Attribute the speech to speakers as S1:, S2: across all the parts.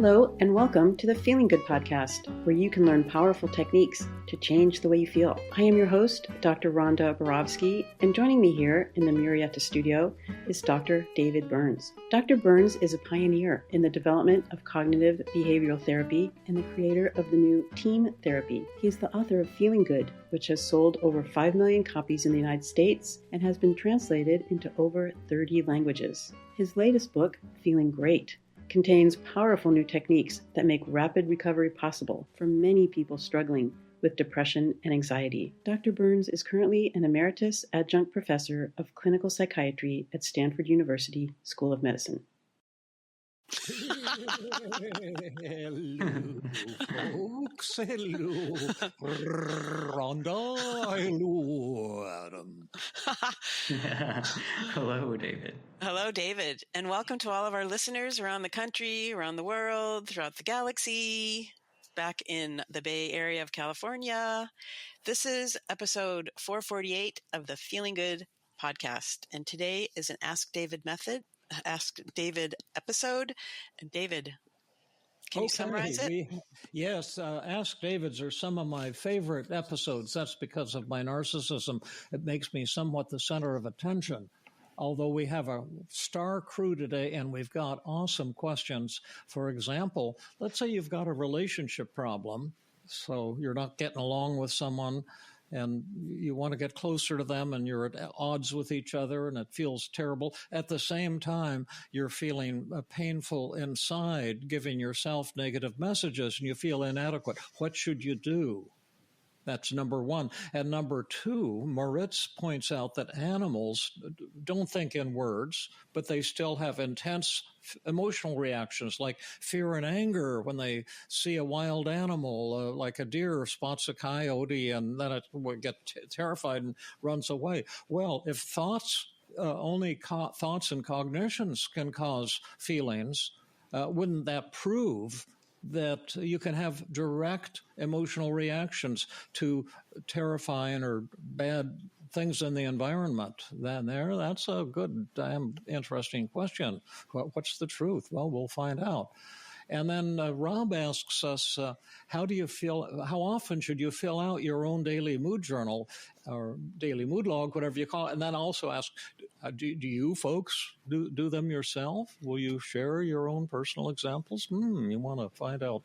S1: Hello, and welcome to the Feeling Good podcast, where you can learn powerful techniques to change the way you feel. I am your host, Dr. Rhonda Borowski, and joining me here in the Murrieta studio is Dr. David Burns. Dr. Burns is a pioneer in the development of cognitive behavioral therapy and the creator of the new team therapy. He is the author of Feeling Good, which has sold over 5 million copies in the United States and has been translated into over 30 languages. His latest book, Feeling Great, contains powerful new techniques that make rapid recovery possible for many people struggling with depression and anxiety. Dr. Burns is currently an emeritus adjunct professor of clinical psychiatry at Stanford University School of Medicine.
S2: Hello, folks. Hello, Rhonda. Hello, Adam.
S3: Hello, David.
S4: Hello, David, and welcome to all of our listeners around the country, around the world, throughout the galaxy, back in the Bay Area of California. This is episode 448 of the Feeling Good podcast, and today is an Ask David episode. And David, can you summarize it?
S2: Yes, Ask Davids are some of my favorite episodes. That's because of my narcissism. It makes me somewhat the center of attention. Although we have a star crew today and we've got awesome questions. For example, let's say you've got a relationship problem, so you're not getting along with someone and you want to get closer to them and you're at odds with each other and it feels terrible. At the same time, you're feeling painful inside, giving yourself negative messages and you feel inadequate. What should you do? That's number one. And number two, Moritz points out that animals don't think in words, but they still have intense emotional reactions like fear and anger when they see a wild animal, like a deer spots a coyote and then it will get terrified and runs away. Well, if thoughts, thoughts and cognitions can cause feelings, wouldn't that prove that you can have direct emotional reactions to terrifying or bad things in the environment? That's a good, damn interesting question. What's the truth? Well, we'll find out. And then Rob asks us, how often should you fill out your own daily mood journal or daily mood log, whatever you call it? And then also ask, do you folks do them yourself? Will you share your own personal examples? You want to find out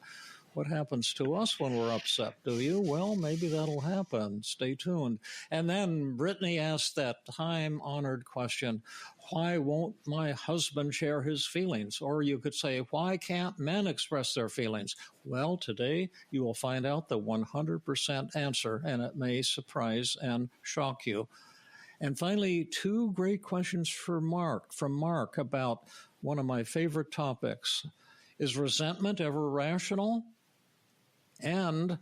S2: what happens to us when we're upset, do you? Well, maybe that'll happen. Stay tuned. And then Brittany asked that time-honored question, why won't my husband share his feelings? Or you could say, why can't men express their feelings? Well, today you will find out the 100% answer, and it may surprise and shock you. And finally, two great questions from Mark about one of my favorite topics. Is resentment ever rational? And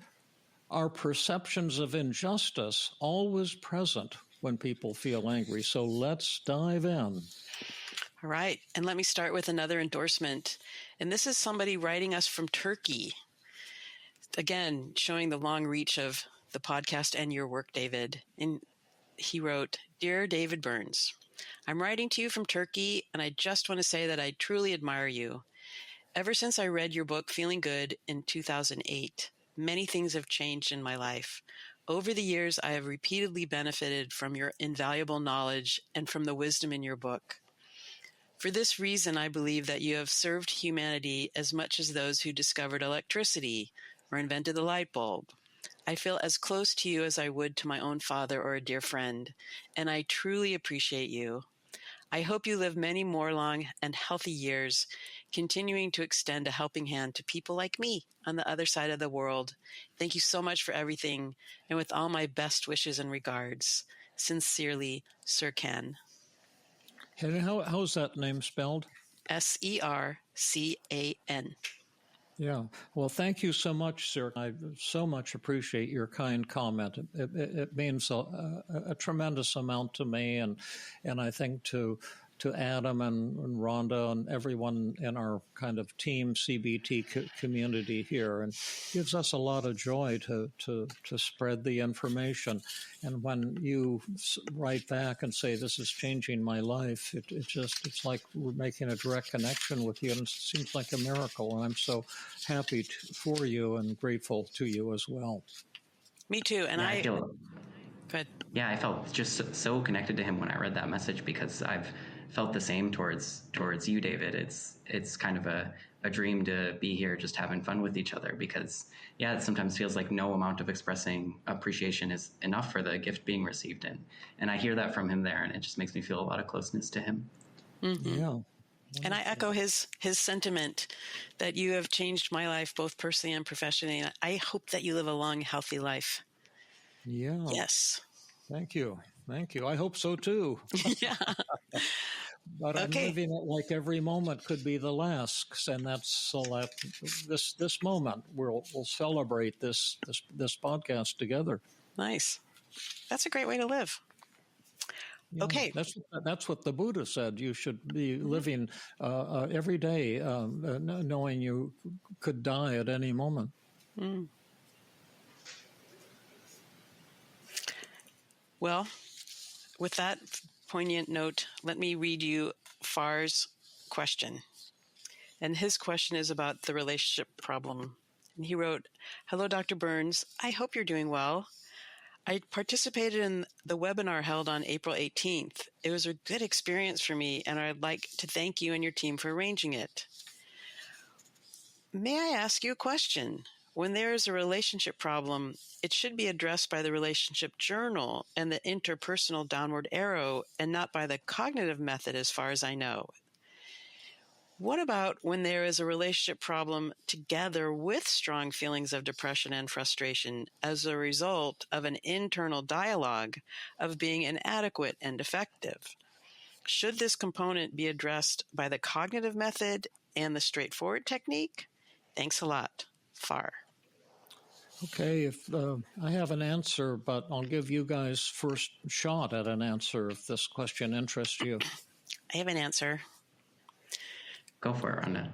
S2: are perceptions of injustice always present when people feel angry? So let's dive in.
S4: All right. And let me start with another endorsement. And this is somebody writing us from Turkey. Again, showing the long reach of the podcast and your work, David. And he wrote, Dear David Burns, I'm writing to you from Turkey, and I just want to say that I truly admire you. Ever since I read your book, Feeling Good, in 2008, many things have changed in my life. Over the years, I have repeatedly benefited from your invaluable knowledge and from the wisdom in your book. For this reason, I believe that you have served humanity as much as those who discovered electricity or invented the light bulb. I feel as close to you as I would to my own father or a dear friend, and I truly appreciate you. I hope you live many more long and healthy years, continuing to extend a helping hand to people like me on the other side of the world. Thank you so much for everything, and with all my best wishes and regards. Sincerely, Sir Ken.
S2: And how's that name spelled?
S4: Sercan.
S2: Yeah. Well, thank you so much, sir. I so much appreciate your kind comment. It means a tremendous amount to me and I think to Adam and Rhonda and everyone in our kind of team CBT community here, and gives us a lot of joy to spread the information. And when you write back and say, this is changing my life, it's like we're making a direct connection with you, and it seems like a miracle. And I'm so happy for you and grateful to you as well.
S4: Me too. And
S3: yeah, I feel
S4: good.
S3: Yeah, I felt just so connected to him when I read that message, because I've felt the same towards you, David. It's kind of a dream to be here just having fun with each other, because it sometimes feels like no amount of expressing appreciation is enough for the gift being received. And I hear that from him there, and it just makes me feel a lot of closeness to him.
S4: Mm-hmm.
S2: Yeah.
S4: And I echo his sentiment that you have changed my life, both personally and professionally. And I hope that you live a long, healthy life.
S2: Yeah.
S4: Yes.
S2: Thank you. I hope so too.
S4: Yeah.
S2: But I'm living it like every moment could be the last, and that's so that this moment we'll celebrate this podcast together.
S4: Nice. That's a great way to live.
S2: Yeah,
S4: okay.
S2: That's what the Buddha said. You should be living every day knowing you could die at any moment.
S4: Mm. Well, with that poignant note, let me read you Far's question. And his question is about the relationship problem. And he wrote, "Hello, Dr. Burns. I hope you're doing well. I participated in the webinar held on April 18th. It was a good experience for me, and I'd like to thank you and your team for arranging it. May I ask you a question? When there is a relationship problem, it should be addressed by the relationship journal and the interpersonal downward arrow, and not by the cognitive method, as far as I know. What about when there is a relationship problem together with strong feelings of depression and frustration as a result of an internal dialogue of being inadequate and defective? Should this component be addressed by the cognitive method and the straightforward technique? Thanks a lot. Far."
S2: Okay, if I have an answer, but I'll give you guys first shot at an answer if this question interests you.
S4: I have an answer.
S3: Go for it, Rhonda.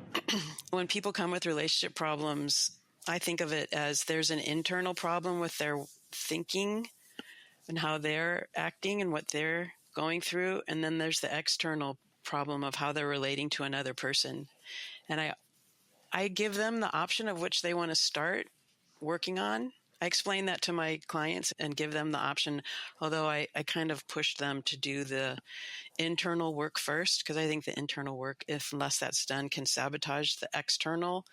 S4: When people come with relationship problems, I think of it as there's an internal problem with their thinking and how they're acting and what they're going through. And then there's the external problem of how they're relating to another person. And I give them the option of which they want to start working on. I explain that to my clients and give them the option, although I kind of push them to do the internal work first, because I think the internal work, unless that's done, can sabotage the external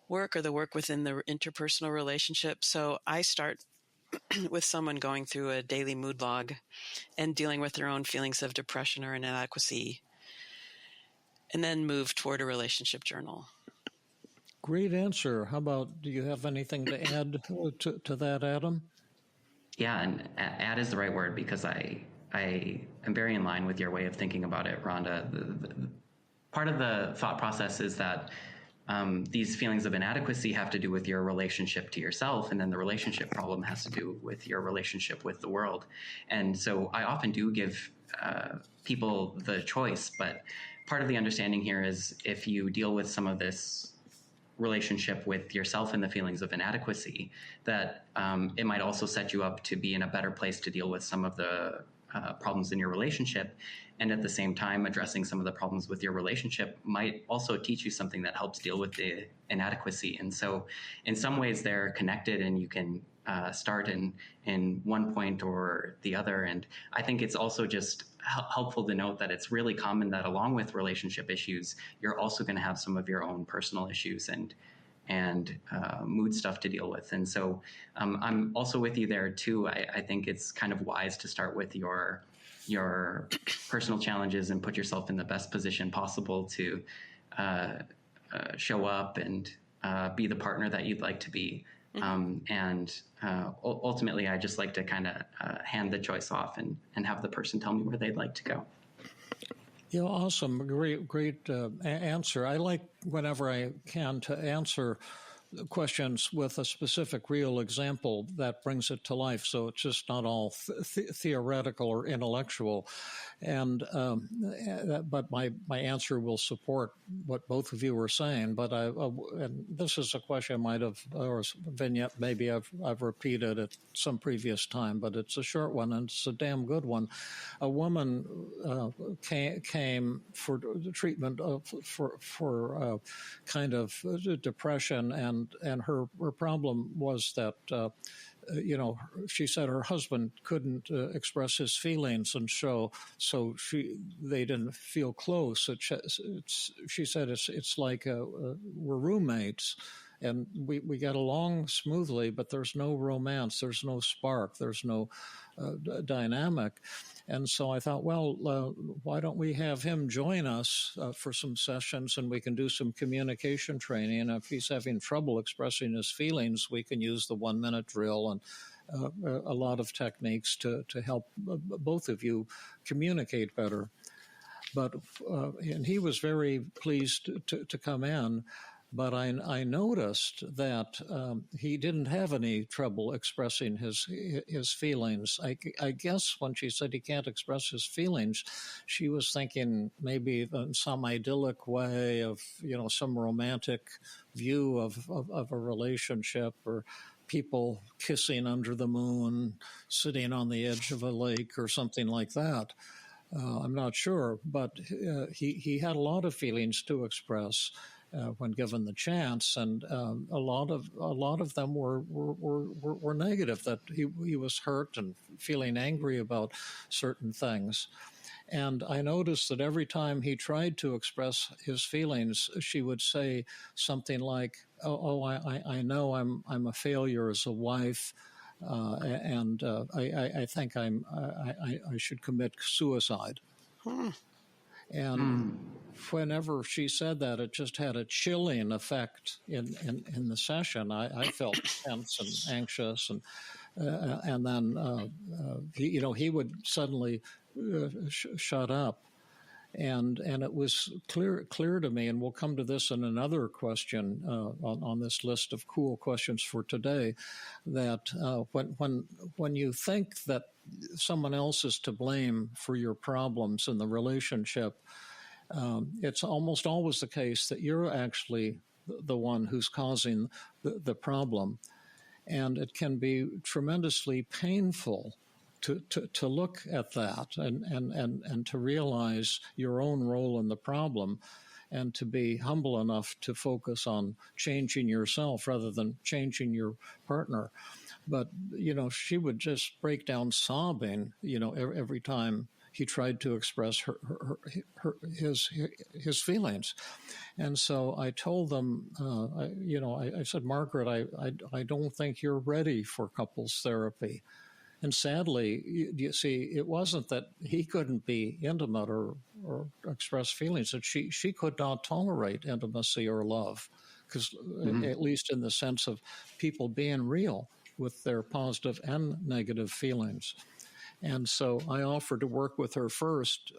S4: work or the work within the interpersonal relationship. So I start with someone going through a daily mood log and dealing with their own feelings of depression or inadequacy, and then move toward a relationship journal.
S2: Great answer. How about, do you have anything to add to that, Adam?
S3: Yeah, and add is the right word, because I am very in line with your way of thinking about it, Rhonda. The part of the thought process is that these feelings of inadequacy have to do with your relationship to yourself, and then the relationship problem has to do with your relationship with the world. And so I often do give people the choice, but part of the understanding here is if you deal with some of this relationship with yourself and the feelings of inadequacy, that it might also set you up to be in a better place to deal with some of the problems in your relationship. And at the same time, addressing some of the problems with your relationship might also teach you something that helps deal with the inadequacy. And so in some ways they're connected, and you can start in one point or the other. And I think it's also just helpful to note that it's really common that along with relationship issues, you're also going to have some of your own personal issues and mood stuff to deal with. And so I'm also with you there too. I think it's kind of wise to start with your personal challenges and put yourself in the best position possible to show up and be the partner that you'd like to be. Ultimately, I just like to kind of hand the choice off and have the person tell me where they'd like to go.
S2: Yeah, awesome. Great answer. I like, whenever I can, to answer questions with a specific real example that brings it to life. So it's just not all theoretical or intellectual. And but my answer will support what both of you were saying. But and this is a question I might have, or a vignette maybe I've repeated at some previous time, but it's a short one and it's a damn good one. A woman came for treatment for kind of depression, and her problem was that she said her husband couldn't express his feelings, and so they didn't feel close. She said it's like we're roommates, and we get along smoothly, but there's no romance, there's no spark, there's no dynamic. And so I thought, well, why don't we have him join us for some sessions, and we can do some communication training. And if he's having trouble expressing his feelings, we can use the 1-minute drill and a lot of techniques to help both of you communicate better. But and he was very pleased to come in. But I noticed that he didn't have any trouble expressing his feelings. I guess when she said he can't express his feelings, she was thinking maybe in some idyllic way of, some romantic view of a relationship, or people kissing under the moon, sitting on the edge of a lake or something like that. I'm not sure, but he had a lot of feelings to express when given the chance, and a lot of them were negative. That he was hurt and feeling angry about certain things. And I noticed that every time he tried to express his feelings, she would say something like, I know I'm a failure as a wife, and I think I should commit suicide." And whenever she said that, it just had a chilling effect in the session. I felt tense and anxious, and then he would suddenly shut up. And it was clear to me, and we'll come to this in another question on this list of cool questions for today, that when you think that someone else is to blame for your problems in the relationship, it's almost always the case that you're actually the one who's causing the problem. And it can be tremendously painful to look at that and to realize your own role in the problem, and to be humble enough to focus on changing yourself rather than changing your partner. But, she would just break down sobbing, every time he tried to express his feelings. And so I told them, I said, "Margaret, I don't think you're ready for couples therapy." And sadly, you see, it wasn't that he couldn't be intimate or express feelings, that she could not tolerate intimacy or love, because at least in the sense of people being real with their positive and negative feelings. And so I offered to work with her first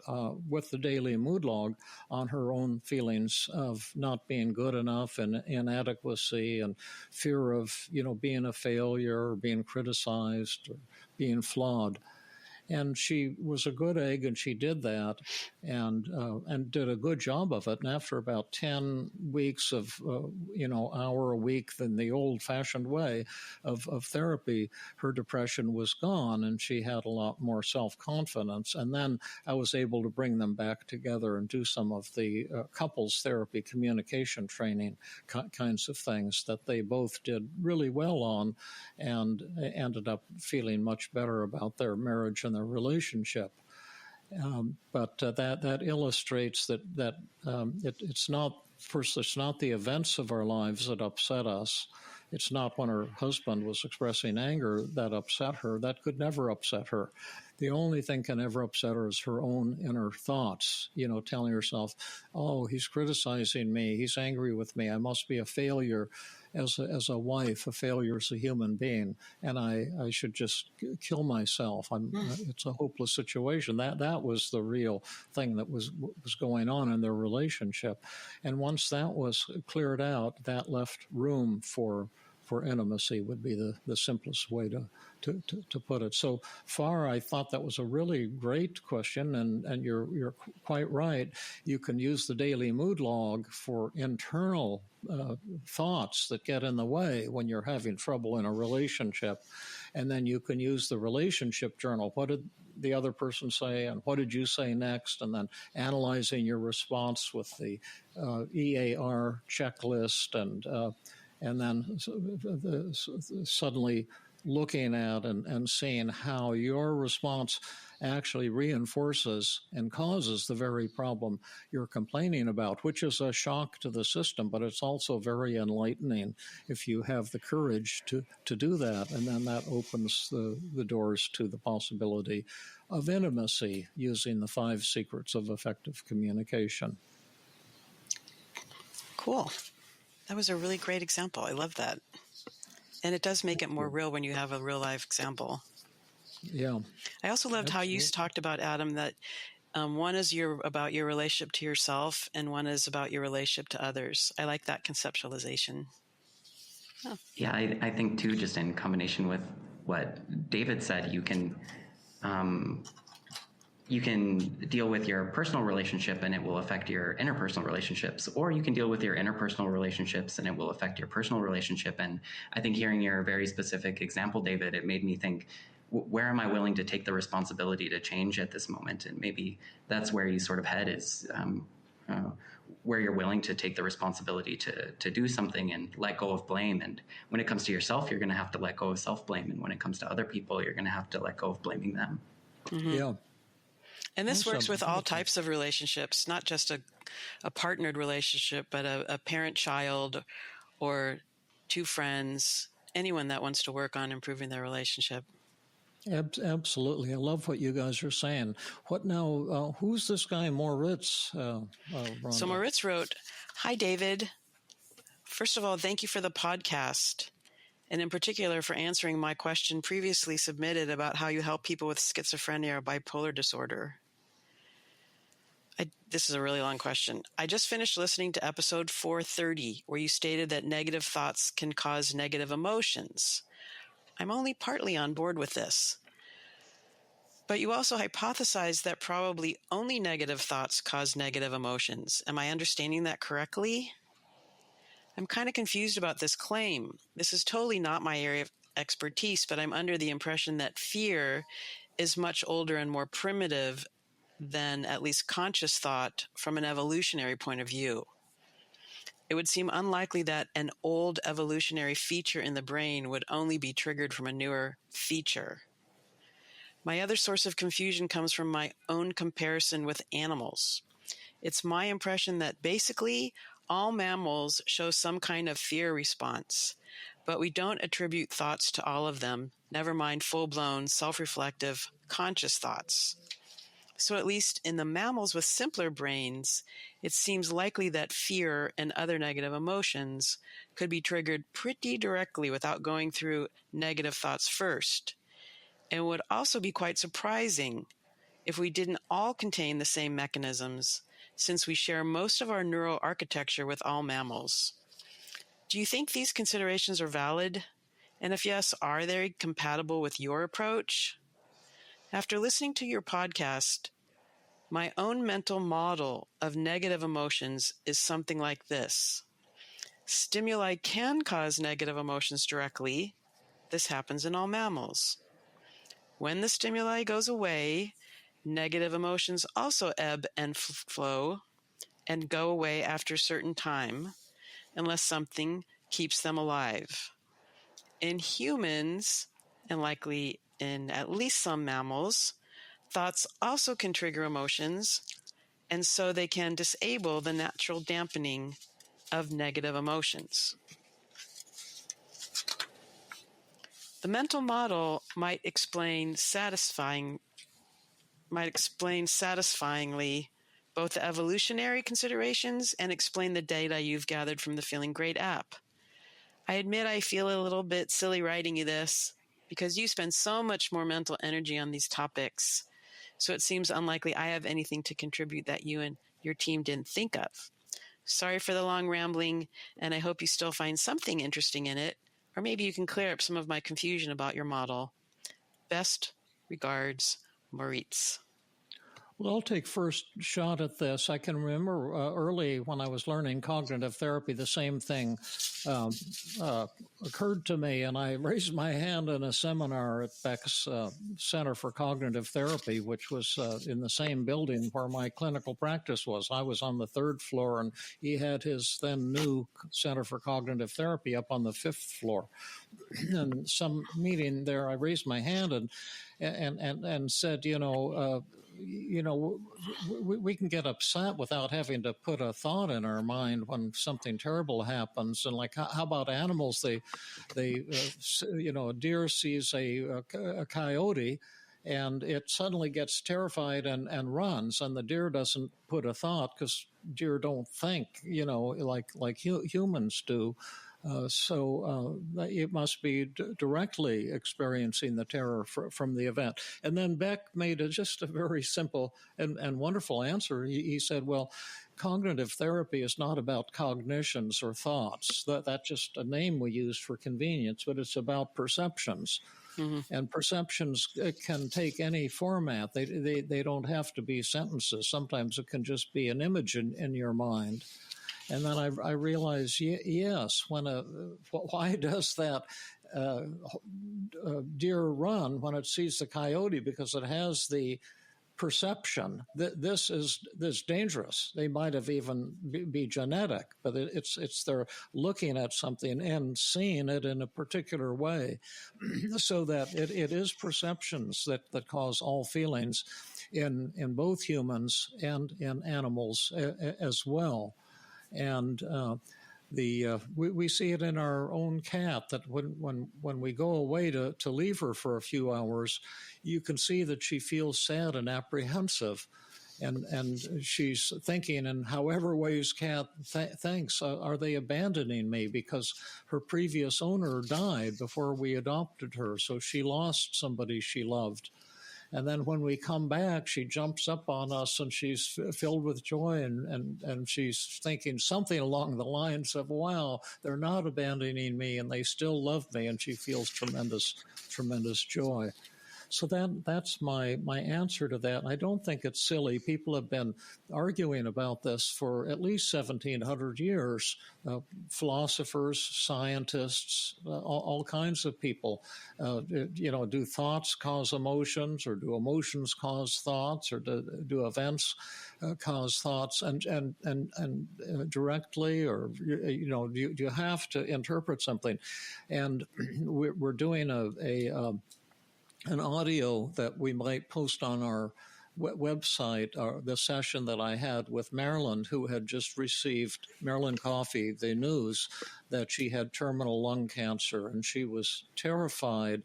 S2: with the daily mood log on her own feelings of not being good enough and inadequacy and fear of, being a failure or being criticized or being flawed. And she was a good egg, and she did that, and did a good job of it. And after about 10 weeks of, hour a week in the old-fashioned way of therapy, her depression was gone, and she had a lot more self-confidence. And then I was able to bring them back together and do some of the couples therapy communication training kinds of things that they both did really well on, and ended up feeling much better about their marriage and their relationship. But that illustrates that it's not the events of our lives that upset us. It's not when her husband was expressing anger that upset her. That could never upset her. The only thing can ever upset her is her own inner thoughts, telling herself, "Oh, he's criticizing me. He's angry with me. I must be a failure." as a wife, a failure as a human being, and I should just kill myself. It's a hopeless situation. That was the real thing that was going on in their relationship. And once that was cleared out, that left room for intimacy, would be the simplest way to put it. So far, I thought that was a really great question, and you're quite right. You can use the daily mood log for internal thoughts that get in the way when you're having trouble in a relationship, and then you can use the relationship journal. What did the other person say, and what did you say next? And then analyzing your response with the EAR checklist, and then suddenly looking at and seeing how your response actually reinforces and causes the very problem you're complaining about, which is a shock to the system, but it's also very enlightening if you have the courage to do that. And then that opens the doors to the possibility of intimacy using the 5 secrets of effective communication.
S4: Cool. That was a really great example. I love that. And it does make it more real when you have a real life example.
S2: Yeah.
S4: I also loved how you talked about, Adam, that one is about your relationship to yourself and one is about your relationship to others. I like that conceptualization. Oh.
S3: Yeah, I think too, just in combination with what David said, you can deal with your personal relationship and it will affect your interpersonal relationships, or you can deal with your interpersonal relationships and it will affect your personal relationship. And I think hearing your very specific example, David, it made me think, where am I willing to take the responsibility to change at this moment? And maybe that's where you sort of head, is where you're willing to take the responsibility to do something and let go of blame. And when it comes to yourself, you're going to have to let go of self-blame. And when it comes to other people, you're going to have to let go of blaming them.
S4: Mm-hmm.
S2: Yeah.
S4: And this works with all types of relationships, not just a partnered relationship, but a parent-child or 2 friends, anyone that wants to work on improving their relationship.
S2: Absolutely. I love what you guys are saying. What now? Who's this guy, Moritz?
S4: So Moritz wrote, "Hi, David. First of all, thank you for the podcast, and in particular for answering my question previously submitted about how you help people with schizophrenia or bipolar disorder. This is a really long question. I just finished listening to episode 430, where you stated that negative thoughts can cause negative emotions. I'm only partly on board with this. But you also hypothesized that probably only negative thoughts cause negative emotions. Am I understanding that correctly? I'm kind of confused about this claim. This is totally not my area of expertise, but I'm under the impression that fear is much older and more primitive than at least conscious thought from an evolutionary point of view. It would seem unlikely that an old evolutionary feature in the brain would only be triggered from a newer feature. My other source of confusion comes from my own comparison with animals. It's my impression that basically all mammals show some kind of fear response, but we don't attribute thoughts to all of them, never mind full-blown, self-reflective, conscious thoughts. So at least in the mammals with simpler brains, it seems likely that fear and other negative emotions could be triggered pretty directly without going through negative thoughts first. And would also be quite surprising if we didn't all contain the same mechanisms, since we share most of our neural architecture with all mammals. Do you think these considerations are valid? And if yes, are they compatible with your approach? After listening to your podcast, my own mental model of negative emotions is something like this. Stimuli can cause negative emotions directly. This happens in all mammals. When the stimuli goes away, negative emotions also ebb and flow and go away after a certain time, unless something keeps them alive. In humans, and likely in at least some mammals, thoughts also can trigger emotions, and so they can disable the natural dampening of negative emotions. The mental model might explain satisfyingly both the evolutionary considerations and explain the data you've gathered from the Feeling Great app. I admit I feel a little bit silly writing you this because you spend so much more mental energy on these topics. So it seems unlikely I have anything to contribute that you and your team didn't think of. Sorry for the long rambling, and I hope you still find something interesting in it, or maybe you can clear up some of my confusion about your model. Best regards, Moritz.
S2: Well, I'll take first shot at this. I can remember early when I was learning cognitive therapy, the same thing occurred to me, and I raised my hand in a seminar at Beck's Center for Cognitive Therapy, which was in the same building where my clinical practice was. I was on the third floor, and he had his then new Center for Cognitive Therapy up on the fifth floor. And some meeting there, I raised my hand and said, we can get upset without having to put a thought in our mind when something terrible happens. And like, how about animals? A deer sees a coyote, and it suddenly gets terrified and runs, and the deer doesn't put a thought because deer don't think, like humans do. So it must be directly experiencing the terror from the event. And then Beck made just a very simple and wonderful answer. He said, well, cognitive therapy is not about cognitions or thoughts. That's just a name we use for convenience, but it's about perceptions. Mm-hmm. And perceptions can take any format. They don't have to be sentences. Sometimes it can just be an image in your mind. And then I realized, yes, why does that deer run when it sees the coyote? Because it has the perception that this is dangerous. They might have even be genetic, but it's they're looking at something and seeing it in a particular way, so that it is perceptions that cause all feelings in both humans and in animals as well. And we see it in our own cat that when we go away to leave her for a few hours, you can see that she feels sad and apprehensive, and she's thinking in however ways cat thinks, are they abandoning me because her previous owner died before we adopted her, so she lost somebody she loved. And then when we come back, she jumps up on us and she's filled with joy and she's thinking something along the lines of, wow, they're not abandoning me and they still love me. And she feels tremendous, tremendous joy. So that's my answer to that. I don't think it's silly. People have been arguing about this for at least 1,700 years. Philosophers, scientists, all kinds of people. Do thoughts cause emotions, or do emotions cause thoughts, or do events cause thoughts? And directly, or do you have to interpret something? And we're doing an audio that we might post on our website, the session that I had with Marilyn, who had just received, Marilyn Coffey, the news that she had terminal lung cancer, and she was terrified.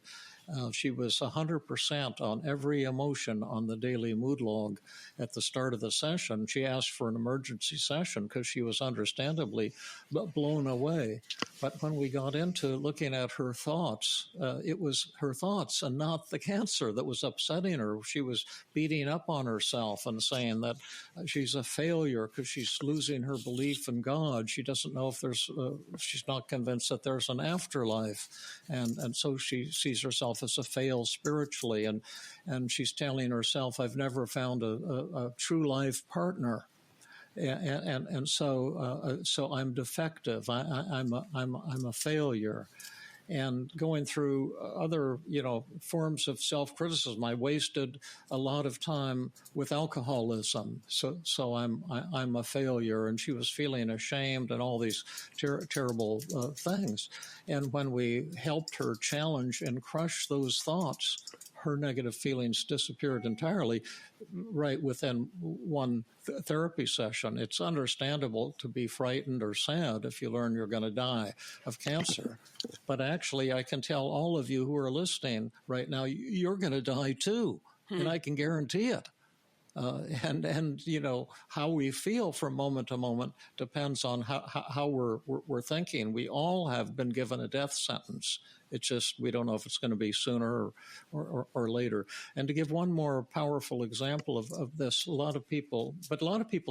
S2: She was 100% on every emotion on the daily mood log at the start of the session. She asked for an emergency session because she was understandably blown away. But when we got into looking at her thoughts, it was her thoughts and not the cancer that was upsetting her. She was beating up on herself and saying that she's a failure because she's losing her belief in God. She doesn't know if she's not convinced that there's an afterlife. And so she sees herself as a fail spiritually. And she's telling herself, I've never found a true life partner. And so I'm defective. I'm a failure, and going through other forms of self-criticism. I wasted a lot of time with alcoholism, so I'm a failure. And she was feeling ashamed and all these terrible things. And when we helped her challenge and crush those thoughts, her negative feelings disappeared entirely right within one therapy session. It's understandable to be frightened or sad if you learn you're going to die of cancer. But actually, I can tell all of you who are listening right now, you're going to die too. And I can guarantee it. And how we feel from moment to moment depends on how we're thinking. We all have been given a death sentence. It's just we don't know if it's going to be sooner or later. And to give one more powerful example of this, a lot of people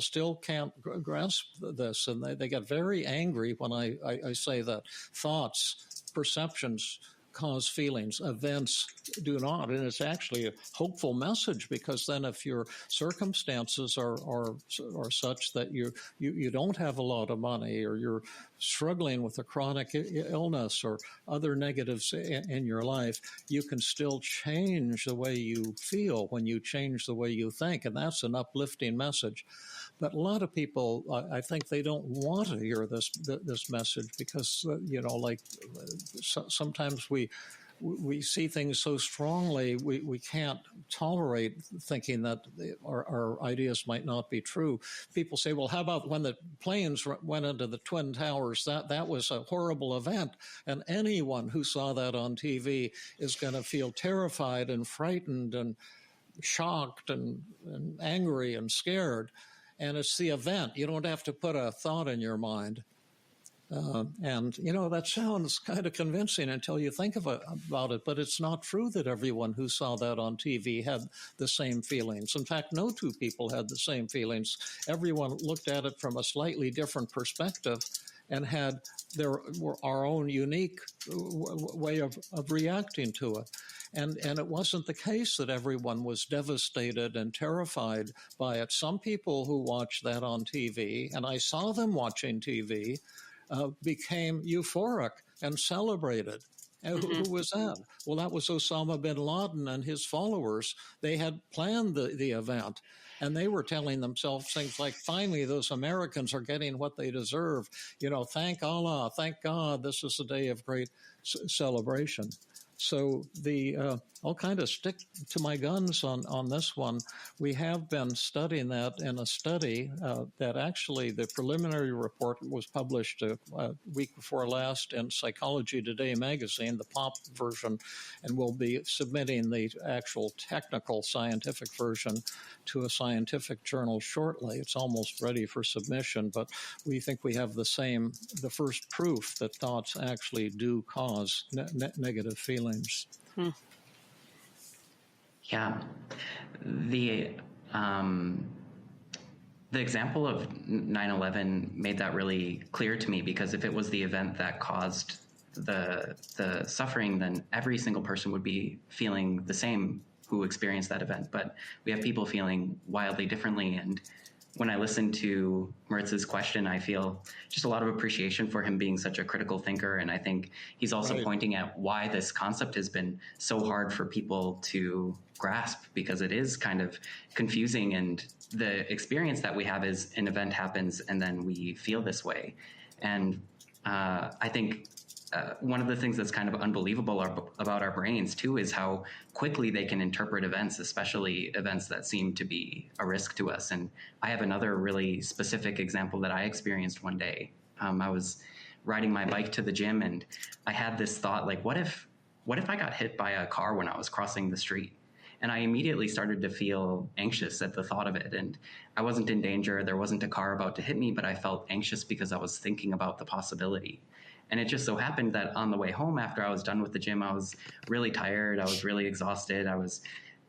S2: still can't grasp this, and they get very angry when I say that thoughts, perceptions cause feelings, events do not. And it's actually a hopeful message, because then if your circumstances are such that you don't have a lot of money, or you're struggling with a chronic illness or other negatives in your life, you can still change the way you feel when you change the way you think. And that's an uplifting message. But a lot of people, I think they don't want to hear this message, because, sometimes we see things so strongly, we can't tolerate thinking that our ideas might not be true. People say, well, how about when the planes went into the Twin Towers? That was a horrible event. And anyone who saw that on TV is going to feel terrified and frightened and shocked and angry and scared. And it's the event. You don't have to put a thought in your mind. That sounds kind of convincing until you think about it, but it's not true that everyone who saw that on TV had the same feelings. In fact, no two people had the same feelings. Everyone looked at it from a slightly different perspective and had our own unique way of reacting to it. And it wasn't the case that everyone was devastated and terrified by it. Some people who watched that on TV, and I saw them watching TV, became euphoric and celebrated. And who was that? Well, that was Osama bin Laden and his followers. They had planned the event, and they were telling themselves things like, finally, those Americans are getting what they deserve. Thank Allah, thank God, this is a day of great celebration. So I'll kind of stick to my guns on this one. We have been studying that in a study that actually the preliminary report was published a week before last in Psychology Today magazine, the pop version, and we'll be submitting the actual technical scientific version to a scientific journal shortly. It's almost ready for submission, but we think we have the first proof that thoughts actually do cause negative feelings.
S3: Yeah. The example of 9/11 made that really clear to me, because if it was the event that caused the suffering, then every single person would be feeling the same who experienced that event. But we have people feeling wildly differently. And when I listen to Maritz's question, I feel just a lot of appreciation for him being such a critical thinker. And I think he's also pointing at why this concept has been so hard for people to grasp, because it is kind of confusing. And the experience that we have is an event happens and then we feel this way. And I think one of the things that's kind of unbelievable about our brains too is how quickly they can interpret events, especially events that seem to be a risk to us. And I have another really specific example that I experienced one day. I was riding my bike to the gym, and I had this thought, like, what if I got hit by a car when I was crossing the street? And I immediately started to feel anxious at the thought of it. And I wasn't in danger. There wasn't a car about to hit me, but I felt anxious because I was thinking about the possibility. And it just so happened that on the way home, after I was done with the gym, I was really tired. I was really exhausted. I was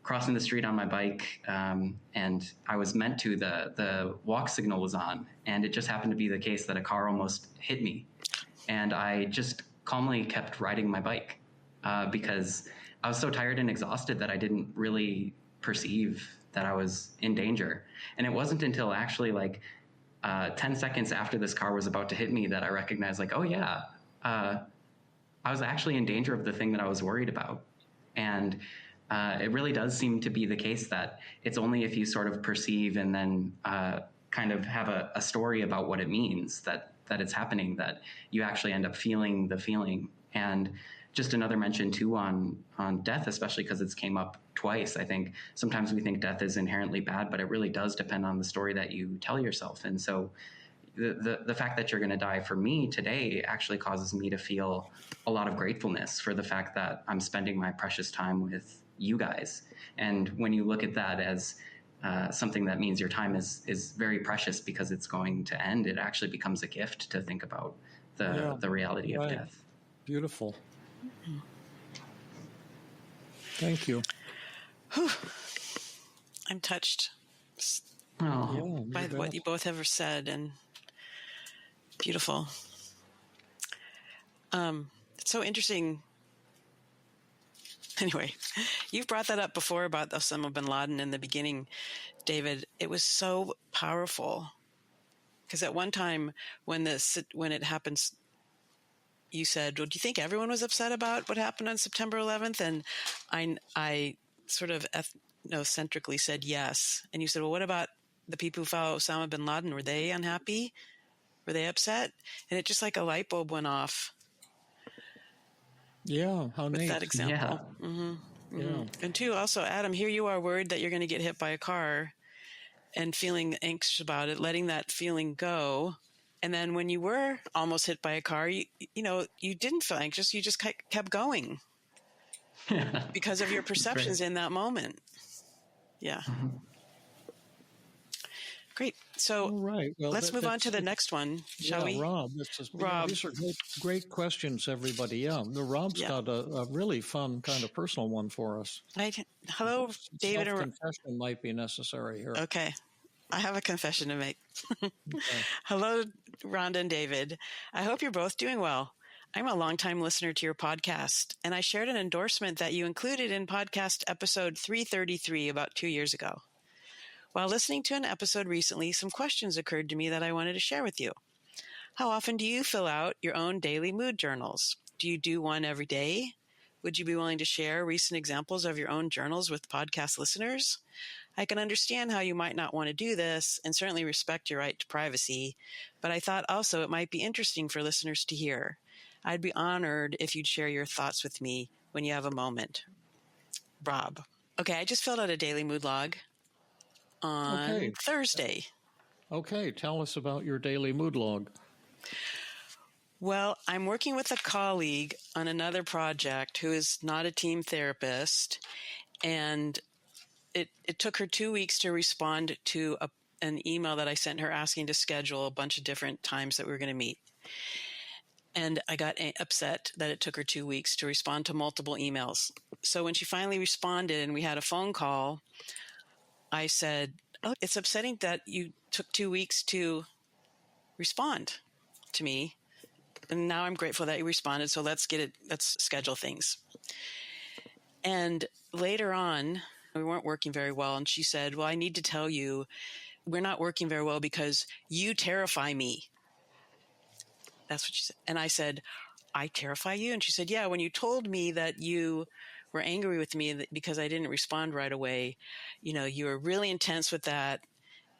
S3: crossing the street on my bike, and I was meant to. The walk signal was on, and it just happened to be the case that a car almost hit me. And I just calmly kept riding my bike because I was so tired and exhausted that I didn't really perceive that I was in danger. And it wasn't until actually 10 seconds after this car was about to hit me that I recognized, oh yeah, I was actually in danger of the thing that I was worried about. And it really does seem to be the case that it's only if you sort of perceive and then kind of have a story about what it means that it's happening, that you actually end up feeling the feeling. And just another mention too on death, especially because it's came up twice. I think sometimes we think death is inherently bad, but it really does depend on the story that you tell yourself. And so the fact that you're going to die for me today actually causes me to feel a lot of gratefulness for the fact that I'm spending my precious time with you guys. And when you look at that as something that means your time is very precious because it's going to end. It actually becomes a gift to think about the reality of death.
S2: Beautiful. Thank you.
S4: Whew. I'm touched by what you both have said, and beautiful. It's so interesting. Anyway, you've brought that up before about Osama bin Laden in the beginning, David. It was so powerful because at one time when it happens, you said, "Well, do you think everyone was upset about what happened on September 11th?" And I sort of ethnocentrically said yes. And you said, "Well, what about the people who follow Osama bin Laden? Were they unhappy? Were they upset?" And it just like a light bulb went off.
S2: Yeah, how
S4: with
S2: neat.
S4: that example.
S3: Yeah.
S4: Mm-hmm. Mm-hmm.
S2: Yeah.
S4: And two, also, Adam, here you are worried that you're going to get hit by a car and feeling anxious about it, letting that feeling go. And then when you were almost hit by a car, you didn't feel anxious. You just kept going because of your perceptions in that moment. Yeah.
S3: Mm-hmm.
S4: Great. So let's move on to the next one, shall we?
S2: Rob,
S4: Rob.
S2: These are great questions, everybody. Yeah, Rob's got a really fun kind of personal one for us.
S4: Hello, David.
S2: Self-confession might be necessary here.
S4: Okay. I have a confession to make.
S2: Okay.
S4: Hello, Rhonda and David. I hope you're both doing well. I'm a longtime listener to your podcast, and I shared an endorsement that you included in podcast episode 333 about 2 years ago. While listening to an episode recently, some questions occurred to me that I wanted to share with you. How often do you fill out your own daily mood journals? Do you do one every day? Would you be willing to share recent examples of your own journals with podcast listeners? I can understand how you might not want to do this and certainly respect your right to privacy, but I thought also it might be interesting for listeners to hear. I'd be honored if you'd share your thoughts with me when you have a moment. Rob. Okay, I just filled out a daily mood log on Thursday.
S2: Okay, tell us about your daily mood log.
S4: Well, I'm working with a colleague on another project who is not a team therapist, and it took her 2 weeks to respond to an email that I sent her asking to schedule a bunch of different times that we were going to meet. And I got upset that it took her 2 weeks to respond to multiple emails. So when she finally responded and we had a phone call, I said, "Oh, it's upsetting that you took 2 weeks to respond to me. And now I'm grateful that you responded. So let's schedule things." And later on, we weren't working very well. And she said, "Well, I need to tell you, we're not working very well because you terrify me." That's what she said. And I said, "I terrify you?" And she said, "Yeah, when you told me that you were angry with me because I didn't respond right away, you were really intense with that.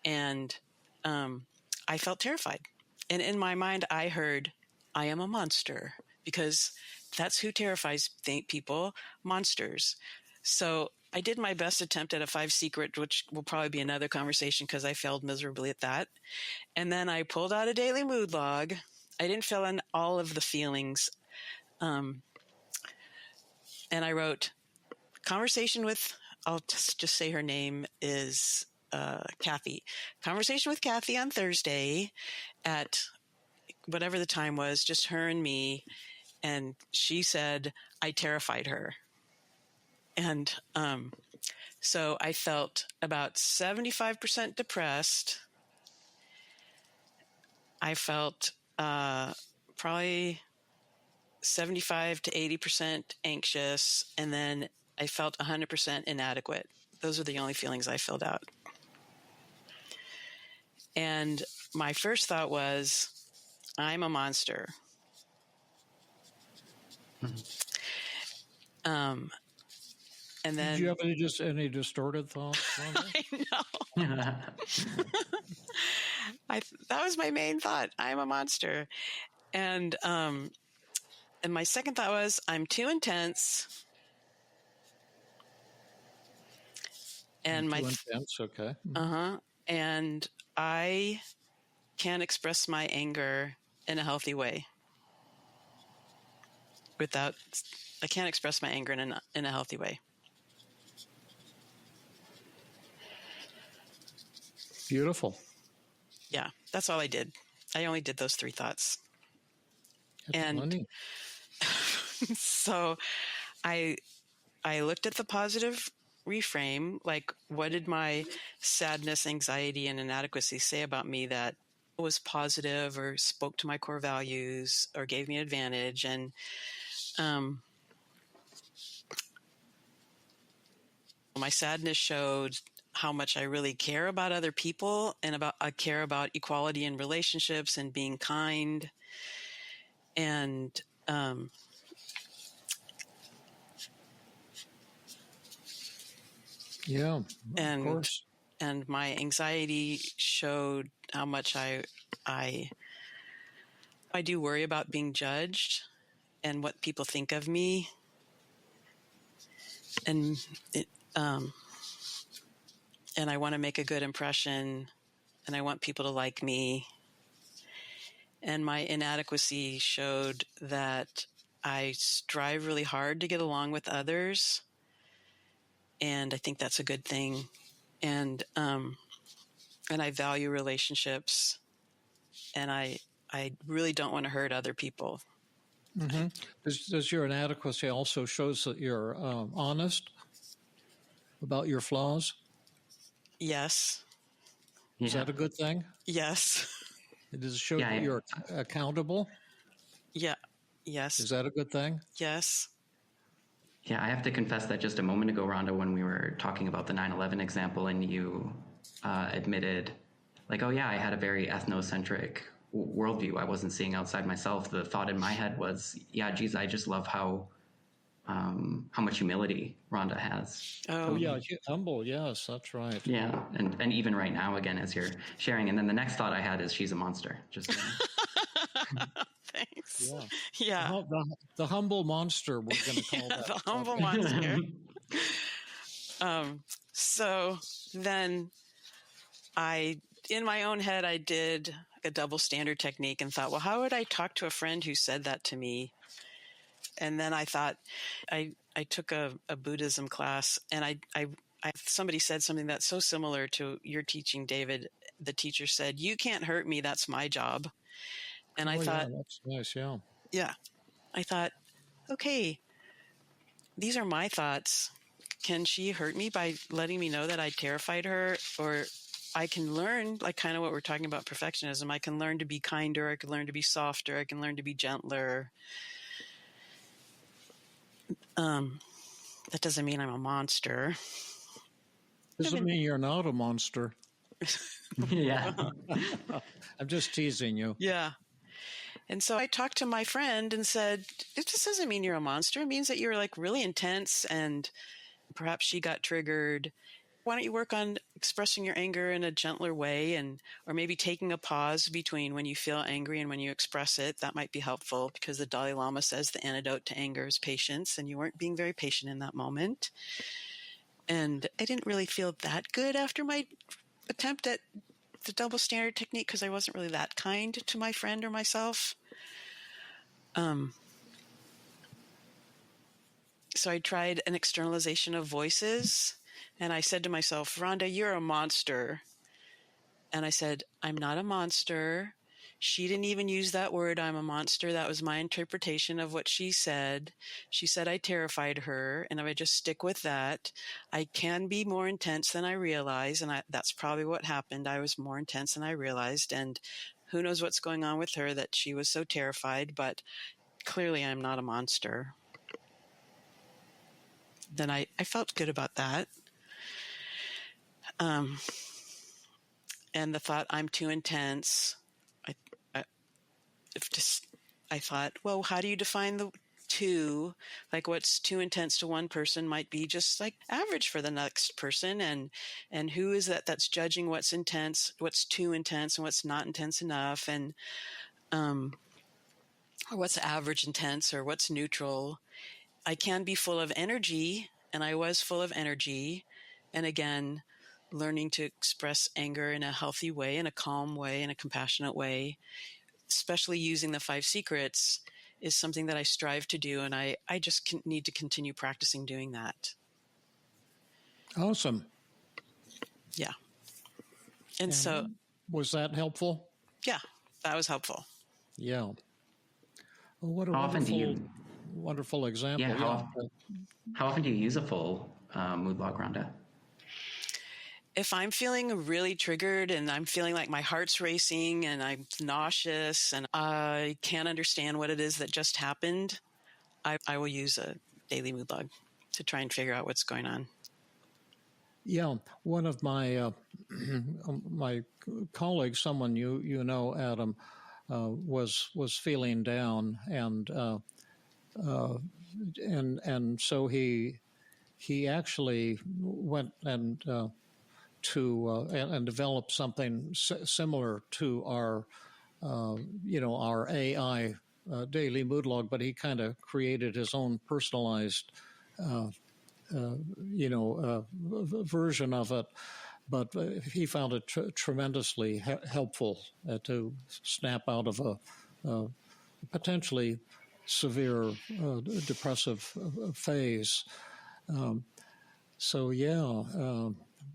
S4: And I felt terrified. And in my mind, I heard, I am a monster, because that's who terrifies people, monsters." So I did my best attempt at a 5 secret, which will probably be another conversation because I failed miserably at that. And then I pulled out a daily mood log. I didn't fill in all of the feelings. And I wrote, conversation with, I'll just say her name is Kathy. Conversation with Kathy on Thursday at whatever the time was, just her and me. And she said, I terrified her. And so I felt about 75% depressed. I felt probably 75 to 80% anxious. And then I felt 100% inadequate. Those are the only feelings I filled out. And my first thought was, I'm a monster. And then,
S2: did you have any distorted thoughts?
S4: I know. That was my main thought. I'm a monster. And my second thought was, I'm too intense. And
S2: too intense, okay.
S4: And I can't express my anger in a healthy way. I can't express my anger in a healthy way.
S2: Beautiful.
S4: Yeah, that's all I did. I only did those 3 thoughts.
S2: That's
S4: And
S2: funny.
S4: so I looked at the positive reframe, like what did my sadness, anxiety, and inadequacy say about me that was positive or spoke to my core values or gave me an advantage. And my sadness showed how much I really care about other people and I care about equality in relationships and being kind. And
S2: Yeah, of course.
S4: And my anxiety showed how much I do worry about being judged and what people think of me. And and I want to make a good impression, and I want people to like me. And my inadequacy showed that I strive really hard to get along with others, and I think that's a good thing. And I value relationships, and I really don't want to hurt other people.
S2: Mm-hmm. Does your inadequacy also shows that you're honest about your flaws?
S4: Yes.
S2: Is that a good thing?
S4: Yes.
S2: Does it show that you're accountable?
S4: Yeah. Yes.
S2: Is that a good thing?
S4: Yes.
S3: Yeah, I have to confess that just a moment ago, Rhonda, when we were talking about the 9/11 example, and you admitted, like, oh yeah, I had a very ethnocentric worldview. I wasn't seeing outside myself. The thought in my head was, yeah, geez, I just love how much humility Rhonda has.
S2: Oh yeah, humble. Yes, that's right.
S3: Yeah, and even right now, again, as you're sharing, and then the next thought I had is, she's a monster. Just.
S4: Thanks.
S2: Yeah. The humble monster, we're going to call that.
S4: The humble monster. So then in my own head, I did a double standard technique and thought, well, how would I talk to a friend who said that to me? And then I thought, I took a Buddhism class, and somebody said something that's so similar to your teaching, David. The teacher said, "You can't hurt me. That's my job." And I thought,
S2: that's nice. Yeah.
S4: Yeah. I thought, okay, these are my thoughts. Can she hurt me by letting me know that I terrified her? Or I can learn, like kind of what we're talking about, perfectionism. I can learn to be kinder. I can learn to be softer. I can learn to be gentler. That doesn't mean I'm a monster.
S2: Doesn't mean you're not a monster.
S3: Yeah.
S2: I'm just teasing you.
S4: Yeah. And so I talked to my friend and said, it just doesn't mean you're a monster. It means that you're like really intense, and perhaps she got triggered. Why don't you work on expressing your anger in a gentler way, or maybe taking a pause between when you feel angry and when you express it? That might be helpful, because the Dalai Lama says the antidote to anger is patience, and you weren't being very patient in that moment. And I didn't really feel that good after my attempt at the double standard technique, because I wasn't really that kind to my friend or myself. So I tried an externalization of voices, and I said to myself, Rhonda, you're a monster. And I said, I'm not a monster. She didn't even use that word, I'm a monster. That was my interpretation of what she said. She said I terrified her, and if I just stick with that, I can be more intense than I realize, and that's probably what happened. I was more intense than I realized, and who knows what's going on with her that she was so terrified, but clearly I'm not a monster. Then I felt good about that. And the thought, I'm too intense, I thought, well, how do you define the two? Like, what's too intense to one person might be just like average for the next person. And who is that's judging what's intense, what's too intense, and what's not intense enough, and or what's average intense, or what's neutral. I can be full of energy, and I was full of energy. And again, learning to express anger in a healthy way, in a calm way, in a compassionate way, especially using the 5 secrets, is something that I strive to do. And I just need to continue practicing doing that.
S2: Awesome.
S4: Yeah. And so,
S2: was that helpful?
S4: yeah, that was helpful.
S2: Yeah. Well, what a
S3: How often do you?
S2: wonderful example.
S3: How often do you use a full mood log, Rhonda?
S4: If I'm feeling really triggered and I'm feeling like my heart's racing and I'm nauseous and I can't understand what it is that just happened, I will use a daily mood log to try and figure out what's going on.
S2: Yeah, one of my my colleagues, someone you know, Adam, was feeling down, and so he actually went and developed something similar to our our AI daily mood log, but he kind of created his own personalized version of it. But he found it tremendously helpful to snap out of a potentially severe depressive phase. A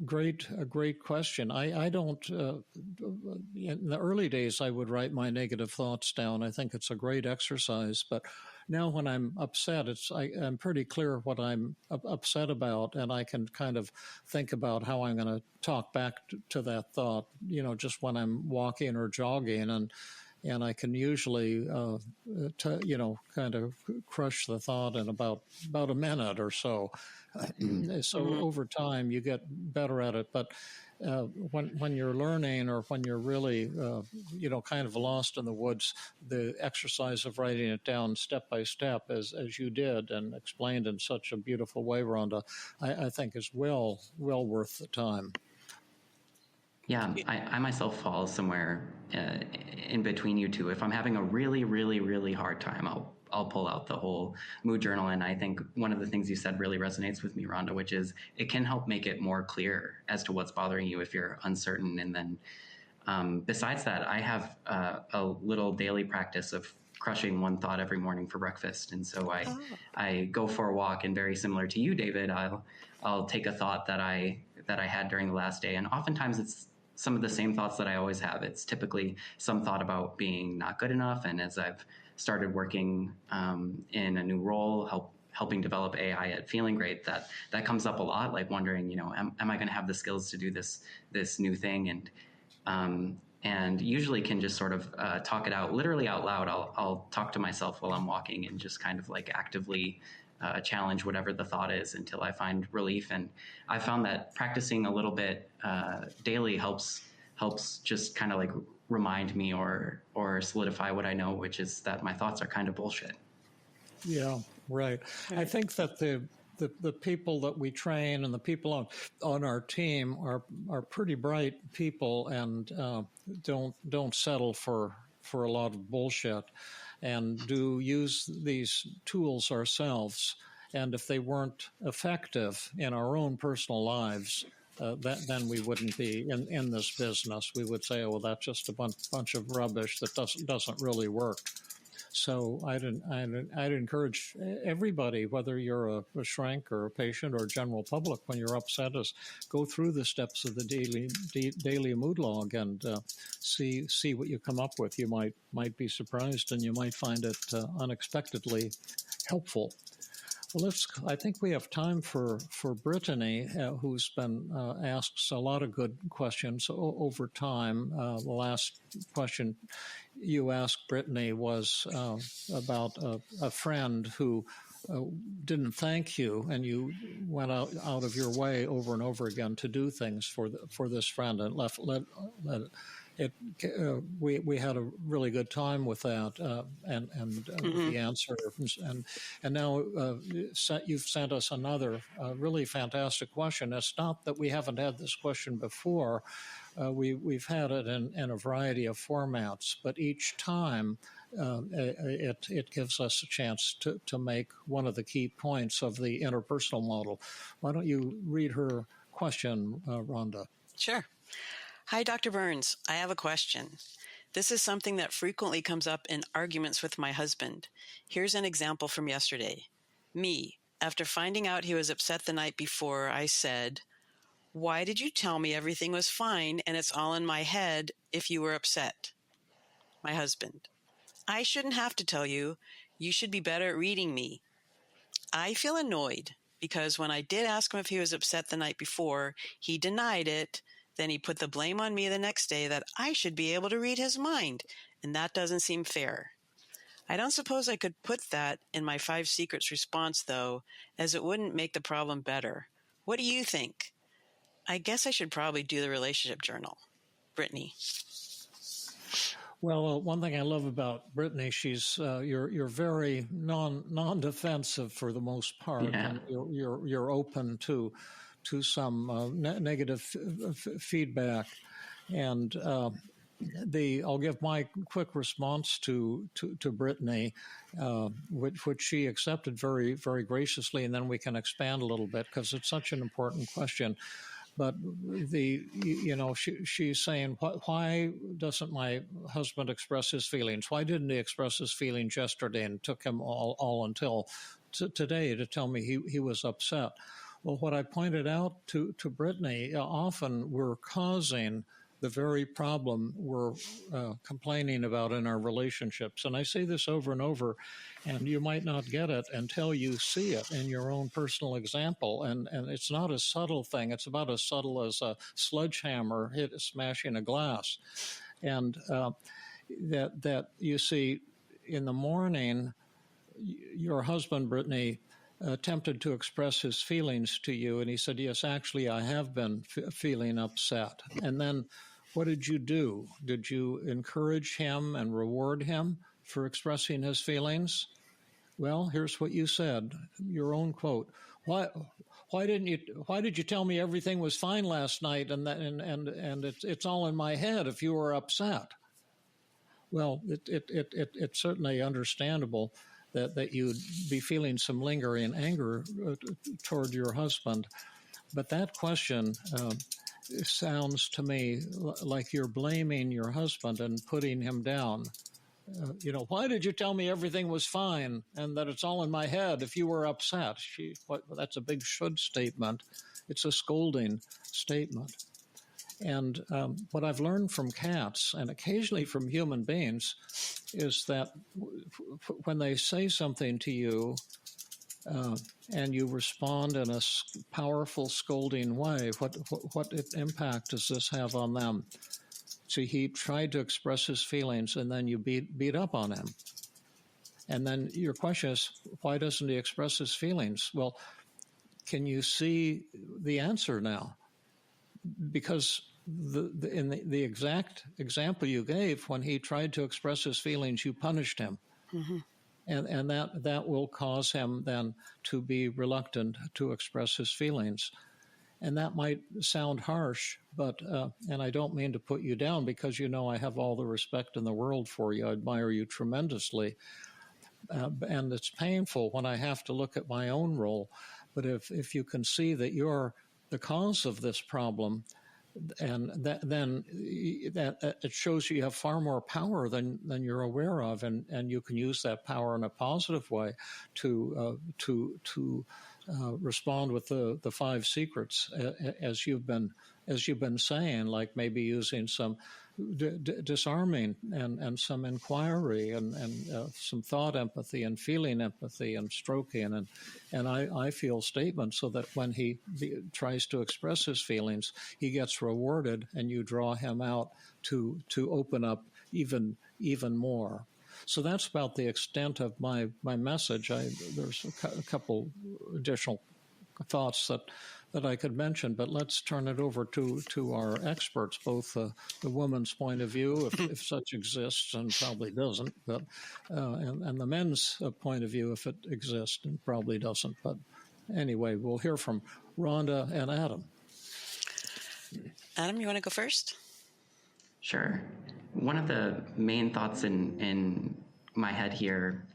S2: great question. I don't, in the early days, I would write my negative thoughts down. I think it's a great exercise. But now when I'm upset, I'm pretty clear what I'm upset about, and I can kind of think about how I'm going to talk back to that thought, just when I'm walking or jogging. And I can usually, kind of crush the thought in about a minute or so. Over time, you get better at it. But when you're learning, or when you're really, kind of lost in the woods, the exercise of writing it down step by step, as you did and explained in such a beautiful way, Rhonda, I think is well worth the time.
S3: Yeah, I myself fall somewhere in between you two. If I'm having a really, really, really hard time, I'll pull out the whole mood journal. And I think one of the things you said really resonates with me, Rhonda, which is it can help make it more clear as to what's bothering you if you're uncertain. And then besides that, I have a little daily practice of crushing one thought every morning for breakfast. And so I go for a walk, and very similar to you, David, I'll take a thought that I had during the last day. And oftentimes it's some of the same thoughts that I always have. It's typically some thought about being not good enough. And as I've started working in a new role, helping develop AI at Feeling Great, that comes up a lot, like wondering, am I going to have the skills to do this new thing? And usually can just sort of talk it out, literally out loud. I'll talk to myself while I'm walking and just kind of like actively challenge whatever the thought is until I find relief. And I found that practicing a little bit daily helps just kind of like remind me or solidify what I know, which is that my thoughts are kind of bullshit.
S2: Yeah, right. I think that the people that we train and the people on our team are pretty bright people, and don't settle for a lot of bullshit, and do use these tools ourselves. And if they weren't effective in our own personal lives, then we wouldn't be in this business. We would say, oh, well, that's just a bunch of rubbish that doesn't really work. So I'd encourage everybody, whether you're a shrink or a patient or general public, when you're upset, is go through the steps of the daily mood log and see what you come up with. You might be surprised, and you might find it unexpectedly helpful. Well, I think we have time for Brittany, who's been asked a lot of good questions over time. The last question you asked, Brittany, was about a friend who didn't thank you, and you went out of your way over and over again to do things for this friend, and we had a really good time with that, the answer, and now you've sent us another really fantastic question. It's not that we haven't had this question before. We've had it in a variety of formats, but each time it gives us a chance to make one of the key points of the interpersonal model. Why don't you read her question, Rhonda?
S4: Sure. Hi, Dr. Burns. I have a question. This is something that frequently comes up in arguments with my husband. Here's an example from yesterday. Me, after finding out he was upset the night before, I said, Why did you tell me everything was fine and it's all in my head if you were upset? My husband: I shouldn't have to tell you. You should be better at reading me. I feel annoyed because when I did ask him if he was upset the night before, he denied it. Then he put the blame on me the next day that I should be able to read his mind, and that doesn't seem fair. I don't suppose I could put that in my 5 secrets response, though, as it wouldn't make the problem better. What do you think? I guess I should probably do the relationship journal. Brittany.
S2: Well, one thing I love about Brittany, she's you're very non-defensive for the most part,
S3: Yeah.
S2: and you're open to some negative feedback, and I'll give my quick response to Brittany, which she accepted very, very graciously, and then we can expand a little bit because it's such an important question. But she's saying, why doesn't my husband express his feelings? Why didn't he express his feelings yesterday, and took him all until today to tell me he was upset? Well, what I pointed out to Brittany, often we're causing the very problem we're complaining about in our relationships. And I say this over and over, and you might not get it until you see it in your own personal example. And it's not a subtle thing. It's about as subtle as a sledgehammer smashing a glass. And that you see in the morning, your husband, Brittany, attempted to express his feelings to you, and he said, yes, actually, I have been feeling upset. And then what did you do? Did you encourage him and reward him for expressing his feelings? Well, here's what you said, your own quote. Why did you tell me everything was fine last night and it's all in my head if you were upset? Well, it's certainly understandable that you'd be feeling some lingering anger toward your husband. But that question sounds to me like you're blaming your husband and putting him down. Why did you tell me everything was fine and that it's all in my head if you were upset? That's a big should statement. It's a scolding statement. And what I've learned from cats and occasionally from human beings is that when they say something to you and you respond in a powerful scolding way, what impact does this have on them? So he tried to express his feelings, and then you beat up on him. And then your question is, why doesn't he express his feelings? Well, can you see the answer now? Because in the exact example you gave, when he tried to express his feelings, you punished him. Mm-hmm. And that will cause him then to be reluctant to express his feelings. And that might sound harsh, but and I don't mean to put you down, because I have all the respect in the world for you. I admire you tremendously. And it's painful when I have to look at my own role. But if you can see that you're the cause of this problem, and then it shows you have far more power than you're aware of, and you can use that power in a positive way to respond with the 5 secrets, as you've been saying, like maybe using some disarming and some inquiry and some thought empathy and feeling empathy and stroking and I feel statements, so that when he tries to express his feelings, he gets rewarded, and you draw him out to open up even more. So that's about the extent of my message. There's a couple additional thoughts that I could mention, but let's turn it over to our experts, both the woman's point of view, if such exists, and probably doesn't, but and the men's point of view, if it exists, and probably doesn't. But anyway, we'll hear from Rhonda and Adam.
S4: Adam, you want to go first?
S3: Sure. One of the main thoughts in my head here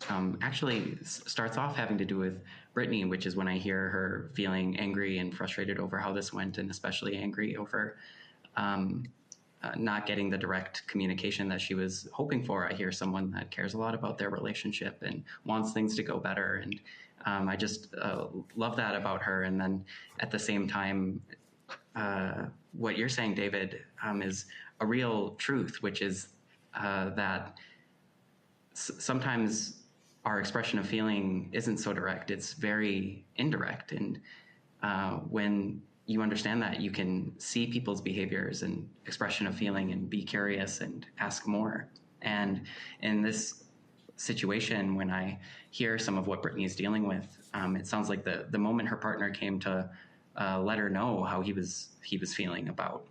S3: actually starts off having to do with Brittany, which is when I hear her feeling angry and frustrated over how this went, and especially angry over not getting the direct communication that she was hoping for. I hear someone that cares a lot about their relationship and wants things to go better. And I just love that about her. And then at the same time, what you're saying, David, is a real truth, which is that sometimes our expression of feeling isn't so direct. It's very indirect. And when you understand that, you can see people's behaviors and expression of feeling and be curious and ask more. And in this situation, when I hear some of what Brittany is dealing with, it sounds like the moment her partner came to let her know how he was feeling about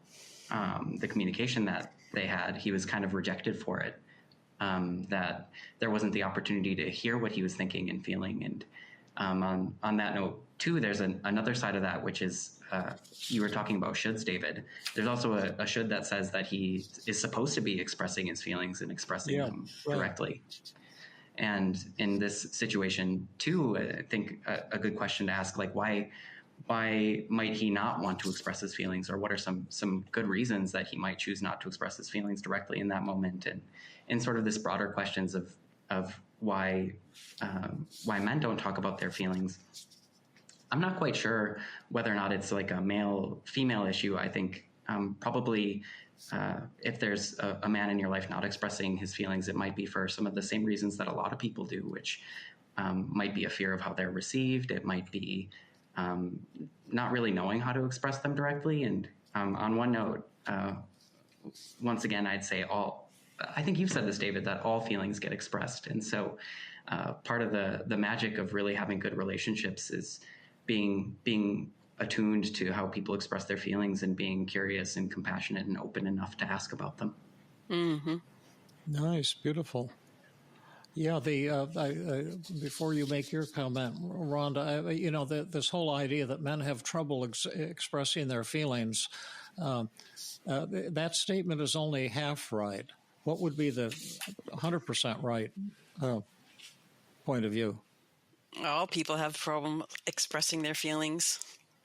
S3: the communication that they had, he was kind of rejected for it. That there wasn't the opportunity to hear what he was thinking and feeling. And on that note, too, there's another side of that, which is you were talking about shoulds, David. There's also a should that says that he is supposed to be expressing his feelings and expressing them directly. And in this situation, too, I think a good question to ask, like, why might he not want to express his feelings, or what are some good reasons that he might choose not to express his feelings directly in that moment? And sort of this broader questions of why men don't talk about their feelings. I'm not quite sure whether or not it's like a male-female issue. I think probably if there's a man in your life not expressing his feelings, it might be for some of the same reasons that a lot of people do, which might be a fear of how they're received. It might be not really knowing how to express them directly. And on one note, once again, I'd say I think you've said this, David, that all feelings get expressed. And so part of the magic of really having good relationships is being attuned to how people express their feelings and being curious and compassionate and open enough to ask about them.
S4: Mm-hmm.
S2: Nice, beautiful. Yeah, before you make your comment, Rhonda, this whole idea that men have trouble expressing their feelings, that statement is only half right. What would be the 100% right point of view?
S4: All people have problem expressing their feelings.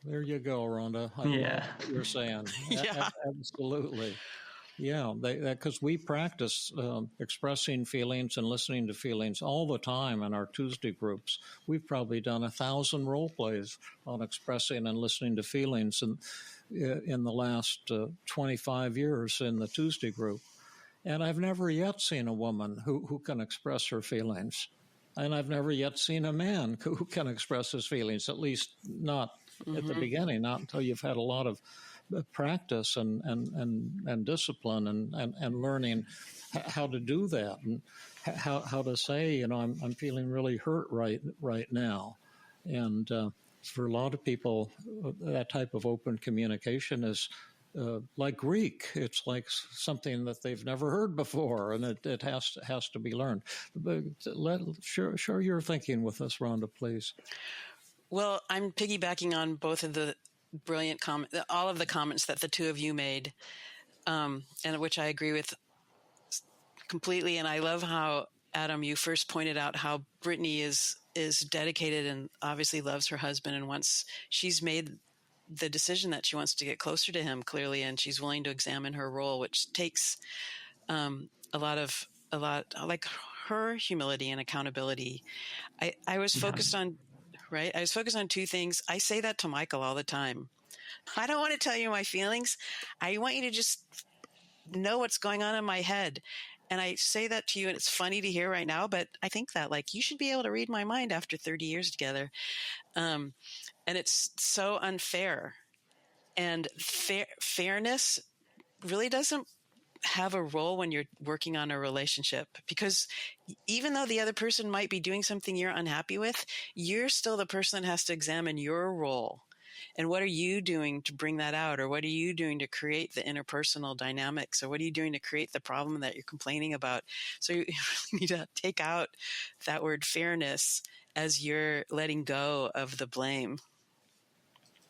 S2: There you go, Rhonda. I love what you're saying.
S4: Yeah.
S2: Absolutely. Yeah, because we practice expressing feelings and listening to feelings all the time in our Tuesday groups. We've probably done 1,000 role plays on expressing and listening to feelings in the last 25 years in the Tuesday group. And I've never yet seen a woman who can express her feelings. And I've never yet seen a man who can express his feelings, at least not at the beginning, not until you've had a lot of practice and discipline and learning how to do that, and how to say, I'm feeling really hurt right now. And for a lot of people, that type of open communication is like Greek. It's like something that they've never heard before, and it has to be learned. But share your thinking with us, Rhonda, please.
S4: Well, I'm piggybacking on both of the brilliant all of the comments that the two of you made, and which I agree with completely. And I love how, Adam, you first pointed out how Brittany is dedicated and obviously loves her husband, and she's made the decision that she wants to get closer to him, clearly, and she's willing to examine her role, which takes a lot like her humility and accountability. I was focused on two things. I say that to Michael all the time. I don't want to tell you my feelings. I want you to just know what's going on in my head. And I say that to you, and it's funny to hear right now, but I think that, like, you should be able to read my mind after 30 years together. And it's so unfair. And fairness really doesn't have a role when you're working on a relationship, because even though the other person might be doing something you're unhappy with, you're still the person that has to examine your role. And what are you doing to bring that out? Or what are you doing to create the interpersonal dynamics? Or what are you doing to create the problem that you're complaining about? So you really need to take out that word fairness as you're letting go of the blame.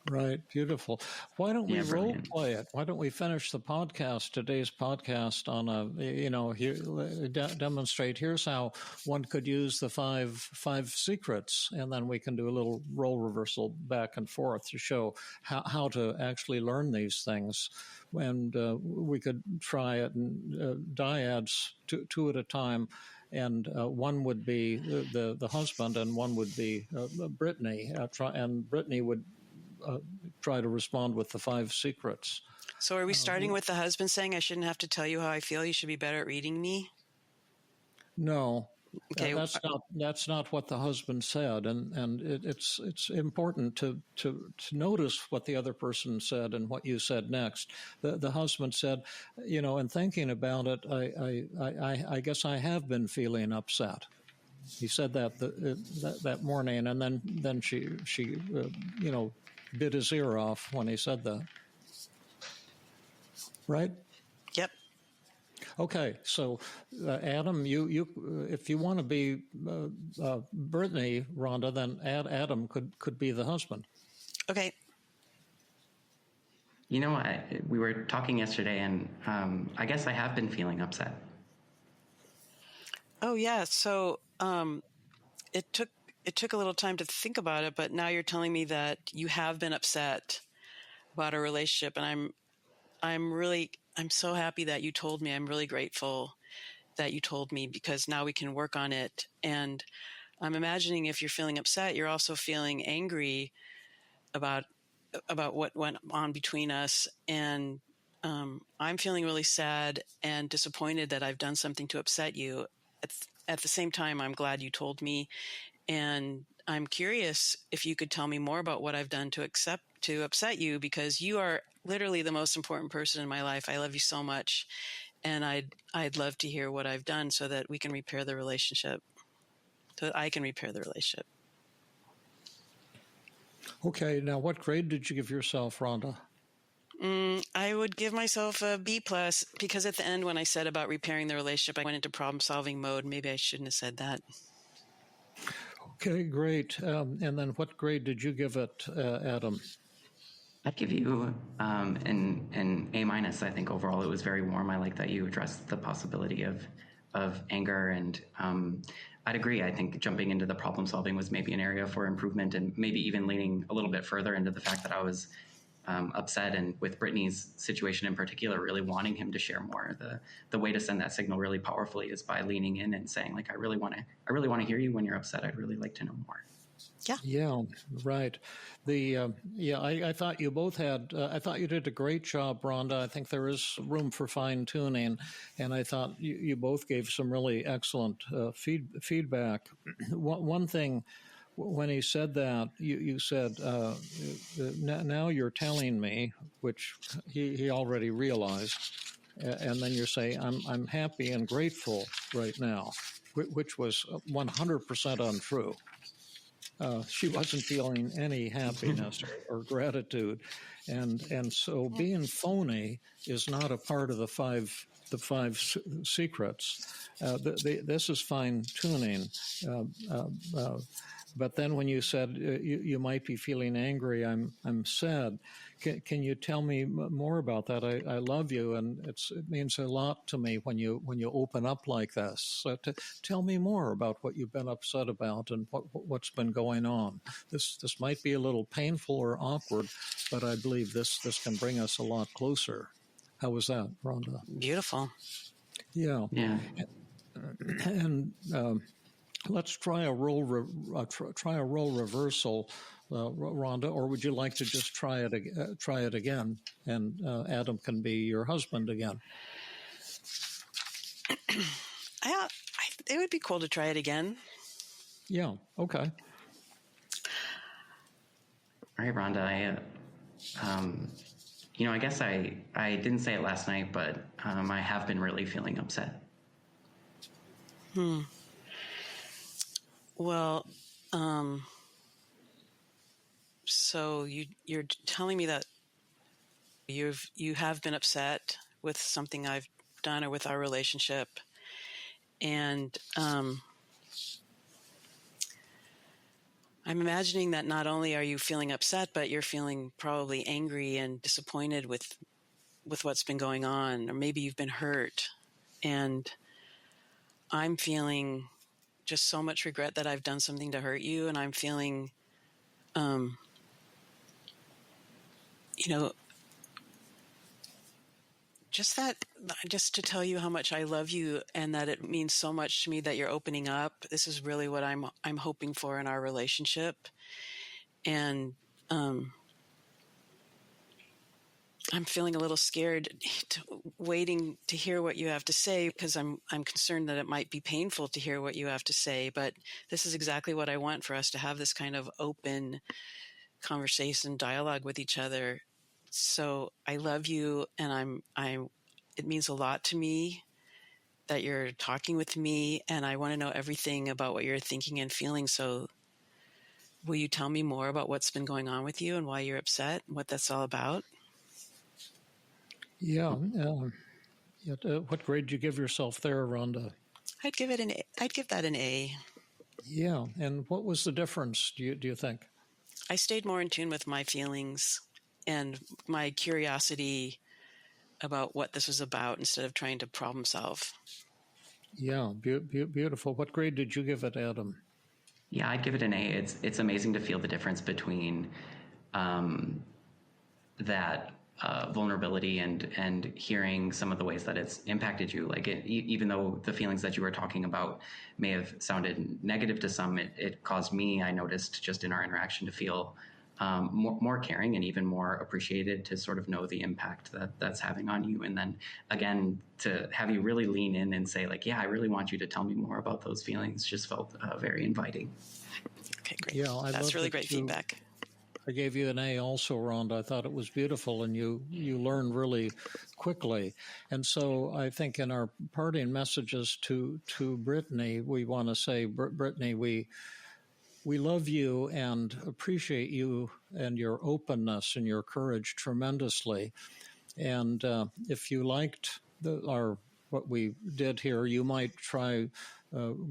S2: Right. Beautiful. Why don't we role play it? Why don't we finish today's podcast on demonstrate, here's how one could use the five secrets, and then we can do a little role reversal back and forth to show how to actually learn these things. And we could try it in dyads, two at a time. And one would be the husband, and one would be Brittany. And Brittany would try to respond with the 5 secrets.
S4: So are we starting with the husband saying, I shouldn't have to tell you how I feel, you should be better at reading me?
S2: No,
S4: Okay.
S2: that's not what the husband said, and it's important to notice what the other person said and what you said next. The husband said, in thinking about it, I guess I have been feeling upset. He said that morning, and then she bit his ear off when he said that. Right?
S4: Yep.
S2: Okay, so Adam, you if you want to be Brittany, Rhonda, then Adam could be the husband.
S4: Okay.
S3: We were talking yesterday, and I guess I have been feeling upset.
S4: Oh yeah. So it took a little time to think about it, but now you're telling me that you have been upset about a relationship, and I'm so happy that you told me. I'm really grateful that you told me, because now we can work on it. And I'm imagining if you're feeling upset, you're also feeling angry about what went on between us. And I'm feeling really sad and disappointed that I've done something to upset you. At the same time, I'm glad you told me. And I'm curious if you could tell me more about what I've done to upset you, because you are literally the most important person in my life. I love you so much. And I'd love to hear what I've done so that we can repair the relationship, so that I can repair the relationship.
S2: Okay, now what grade did you give yourself, Rhonda?
S4: I would give myself a B+, because at the end when I said about repairing the relationship, I went into problem-solving mode. Maybe I shouldn't have said that.
S2: Okay, great. And then what grade did you give it, Adam?
S3: I'd give you an A-. I think overall it was very warm. I like that you addressed the possibility of anger, and I'd agree. I think jumping into the problem solving was maybe an area for improvement, and maybe even leaning a little bit further into the fact that I was upset, and with Brittany's situation in particular, really wanting him to share more. The way to send that signal really powerfully is by leaning in and saying, like, I really want to hear you when you're upset. I'd really like to know more.
S2: Yeah, right. I thought you both had. I thought you did a great job, Rhonda. I think there is room for fine tuning, and I thought you both gave some really excellent feedback. One thing, when he said that, you said, "Now you're telling me," which he already realized, and then you say, "I'm happy and grateful right now," which was 100% untrue. She wasn't feeling any happiness or gratitude, and so being phony is not a part of the five secrets. This is fine tuning. But then when you said you might be feeling angry, I'm sad. Can you tell me more about that? I love you, and it means a lot to me when you open up like this. So tell me more about what you've been upset about and what's been going on. This might be a little painful or awkward, but I believe this can bring us a lot closer. How was that, Rhonda?
S4: Beautiful.
S2: Yeah. And let's try a role reversal, Rhonda. Or would you like to just try it again, and Adam can be your husband again?
S4: It would be cool to try it again.
S2: Yeah. Okay.
S3: All right, Rhonda. I guess I didn't say it last night, but I have been really feeling upset.
S4: Well, so you're telling me that you have been upset with something I've done or with our relationship, and I'm imagining that not only are you feeling upset, but you're feeling probably angry and disappointed with what's been going on, or maybe you've been hurt, and I'm feeling just so much regret that I've done something to hurt you, and I'm feeling, just to tell you how much I love you, and that it means so much to me that you're opening up. This is really what I'm hoping for in our relationship, and I'm feeling a little scared, waiting to hear what you have to say, because I'm concerned that it might be painful to hear what you have to say. But this is exactly what I want, for us to have this kind of open conversation, dialogue with each other. So I love you, and it means a lot to me that you're talking with me, and I want to know everything about what you're thinking and feeling. So will you tell me more about what's been going on with you and why you're upset and what that's all about?
S2: Yeah. What grade did you give yourself there, Rhonda?
S4: I'd give that an A.
S2: Yeah. And what was the difference, do you think?
S4: I stayed more in tune with my feelings and my curiosity about what this was about, instead of trying to problem solve.
S2: Yeah, beautiful. What grade did you give it, Adam?
S3: Yeah, I'd give it an A. It's amazing to feel the difference between that vulnerability and hearing some of the ways that it's impacted you. Like even though the feelings that you were talking about may have sounded negative to some, it caused me, I noticed just in our interaction, to feel more caring and even more appreciated, to sort of know the impact that's having on you. And then again, to have you really lean in and say, like, yeah, I really want you to tell me more about those feelings, just felt very inviting.
S4: Okay, great.
S2: Yeah,
S4: that's really great feedback.
S2: I gave you an A also, Rhonda. I thought it was beautiful, and you learned really quickly. And so I think in our parting messages to Brittany, we want to say, Brittany, we love you and appreciate you and your openness and your courage tremendously. And if you liked what we did here, you might try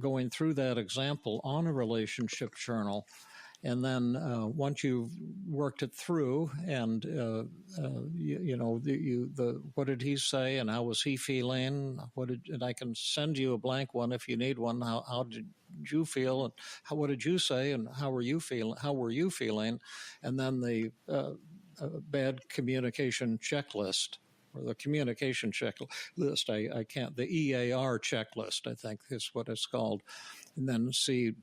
S2: going through that example on a relationship journal. And then once you've worked it through, and what did he say, and how was he feeling? And I can send you a blank one if you need one. How did you feel, and what did you say, and how were you feeling? And then the bad communication checklist, or the communication checklist. I can't. The EAR checklist, I think, is what it's called. And then see,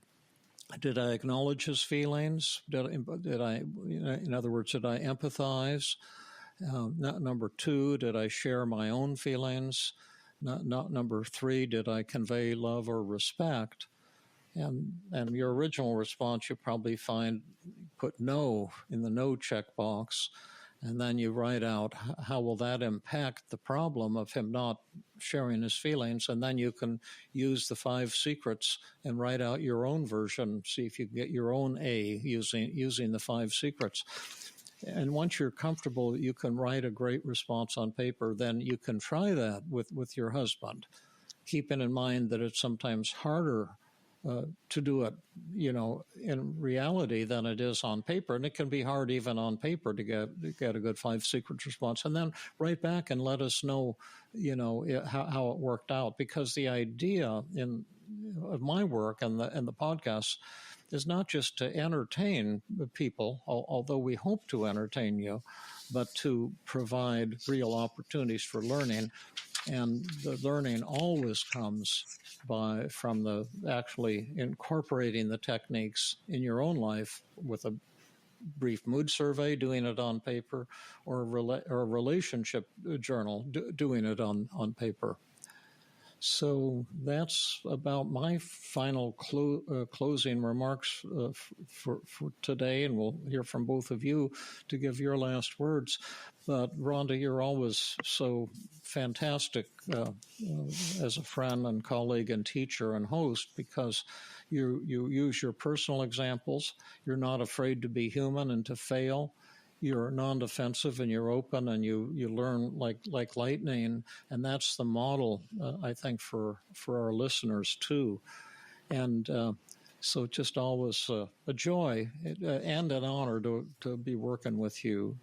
S2: did I acknowledge his feelings? Did I, in other words, did I empathize? Number 2, did I share my own feelings? Not number 3, did I convey love or respect? And your original response, you probably put no in the no checkbox. And then you write out, how will that impact the problem of him not sharing his feelings? And then you can use the 5 secrets and write out your own version. See if you can get your own A using the 5 secrets. And once you're comfortable, you can write a great response on paper. Then you can try that with your husband, keeping in mind that it's sometimes harder to do it, in reality than it is on paper. And it can be hard even on paper to get a good 5 secrets response. And then write back and let us know, how it worked out. Because the idea of my work and the podcast is not just to entertain the people, although we hope to entertain you, but to provide real opportunities for learning. And the learning always comes from actually incorporating the techniques in your own life with a brief mood survey, doing it on paper, or a relationship journal, doing it on paper. So that's about my final closing remarks for today, and we'll hear from both of you to give your last words. But Rhonda, you're always so fantastic as a friend and colleague and teacher and host, because you use your personal examples. You're not afraid to be human and to fail. You're non-defensive and you're open, and you learn like lightning. And that's the model, I think, for our listeners too. And so just always a joy and an honor to be working with you,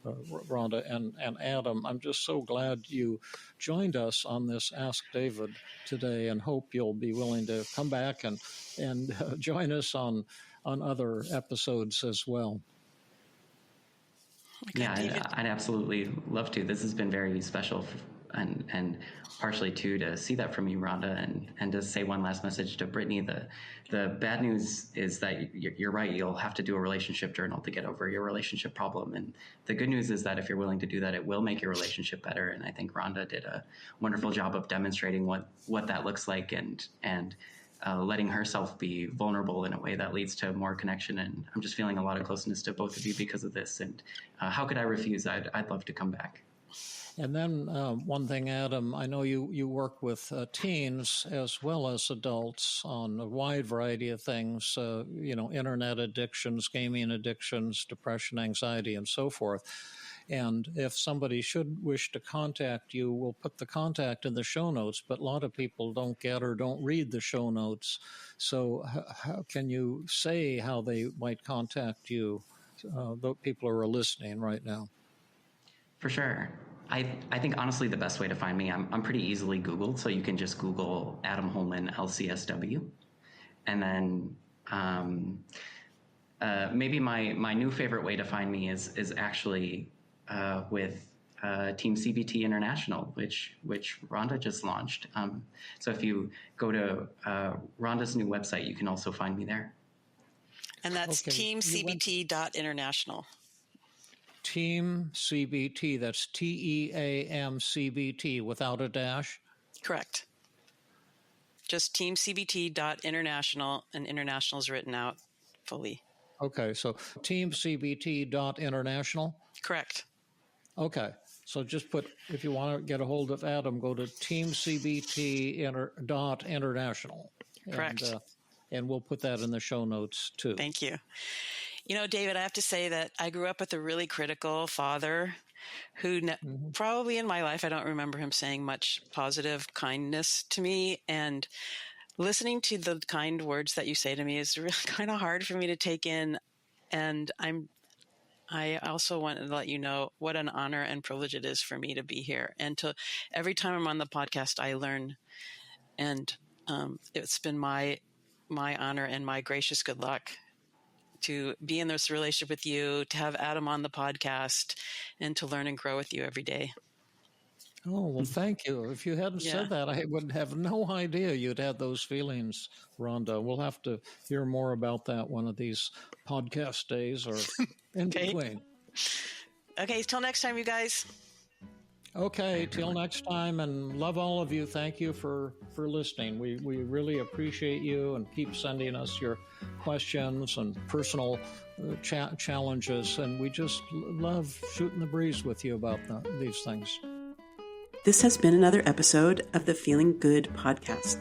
S2: Rhonda and Adam. I'm just so glad you joined us on this Ask David today, and hope you'll be willing to come back and join us on other episodes as well.
S3: Yeah, I'd absolutely love to. This has been very special and partially too to see that from you, Rhonda, and to say one last message to Brittany. The bad news is that you're right. You'll have to do a relationship journal to get over your relationship problem. And the good news is that if you're willing to do that, it will make your relationship better. And I think Rhonda did a wonderful job of demonstrating what that looks like and letting herself be vulnerable in a way that leads to more connection. And I'm just feeling a lot of closeness to both of you because of this. And how could I refuse? I'd love to come back.
S2: And then one thing, Adam, I know you work with teens as well as adults on a wide variety of things, internet addictions, gaming addictions, depression, anxiety, and so forth. And if somebody should wish to contact you, we'll put the contact in the show notes, but a lot of people don't get or don't read the show notes. So how can you say how they might contact you, the people who are listening right now?
S3: For sure. I think honestly the best way to find me, I'm pretty easily Googled, so you can just Google Adam Holman LCSW, and then maybe my new favorite way to find me is actually with Team CBT International, which Rhonda just launched. So if you go to Rhonda's new website, you can also find me there.
S4: And that's teamcbt.international.
S2: Team CBT, that's TEAMCBT without a dash?
S4: Correct. Just teamcbt.international, and international is written out fully.
S2: Okay, so teamcbt.international?
S4: Correct.
S2: Okay, so just put, if you want to get a hold of Adam, go to teamcbt.international.
S4: Correct.
S2: And we'll put that in the show notes too.
S4: Thank you. You know, David, I have to say that I grew up with a really critical father who probably in my life, I don't remember him saying much positive kindness to me. And listening to the kind words that you say to me is really kind of hard for me to take in. And I also want to let you know what an honor and privilege it is for me to be here. And every time I'm on the podcast, I learn. And it's been my honor and my gracious good luck to be in this relationship with you, to have Adam on the podcast, and to learn and grow with you every day.
S2: Oh, well, thank you. If you hadn't said that, I would have no idea you'd had those feelings, Rhonda. We'll have to hear more about that one of these podcast days or in between.
S4: Okay, till next time, you guys.
S2: Okay, till next time, and love all of you. Thank you for listening. We really appreciate you, and keep sending us your questions and personal challenges, and we just love shooting the breeze with you about these things.
S1: This has been another episode of the Feeling Good podcast.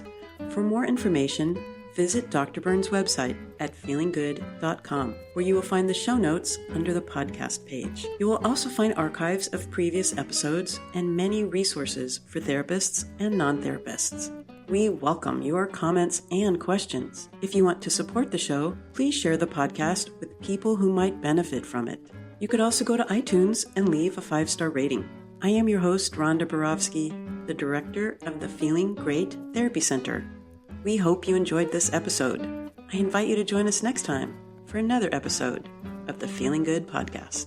S1: For more information, visit Dr. Burns' website at feelinggood.com, where you will find the show notes under the podcast page. You will also find archives of previous episodes and many resources for therapists and non-therapists. We welcome your comments and questions. If you want to support the show, please share the podcast with people who might benefit from it. You could also go to iTunes and leave a 5-star rating. I am your host, Rhonda Borowski, the director of the Feeling Great Therapy Center. We hope you enjoyed this episode. I invite you to join us next time for another episode of the Feeling Good podcast.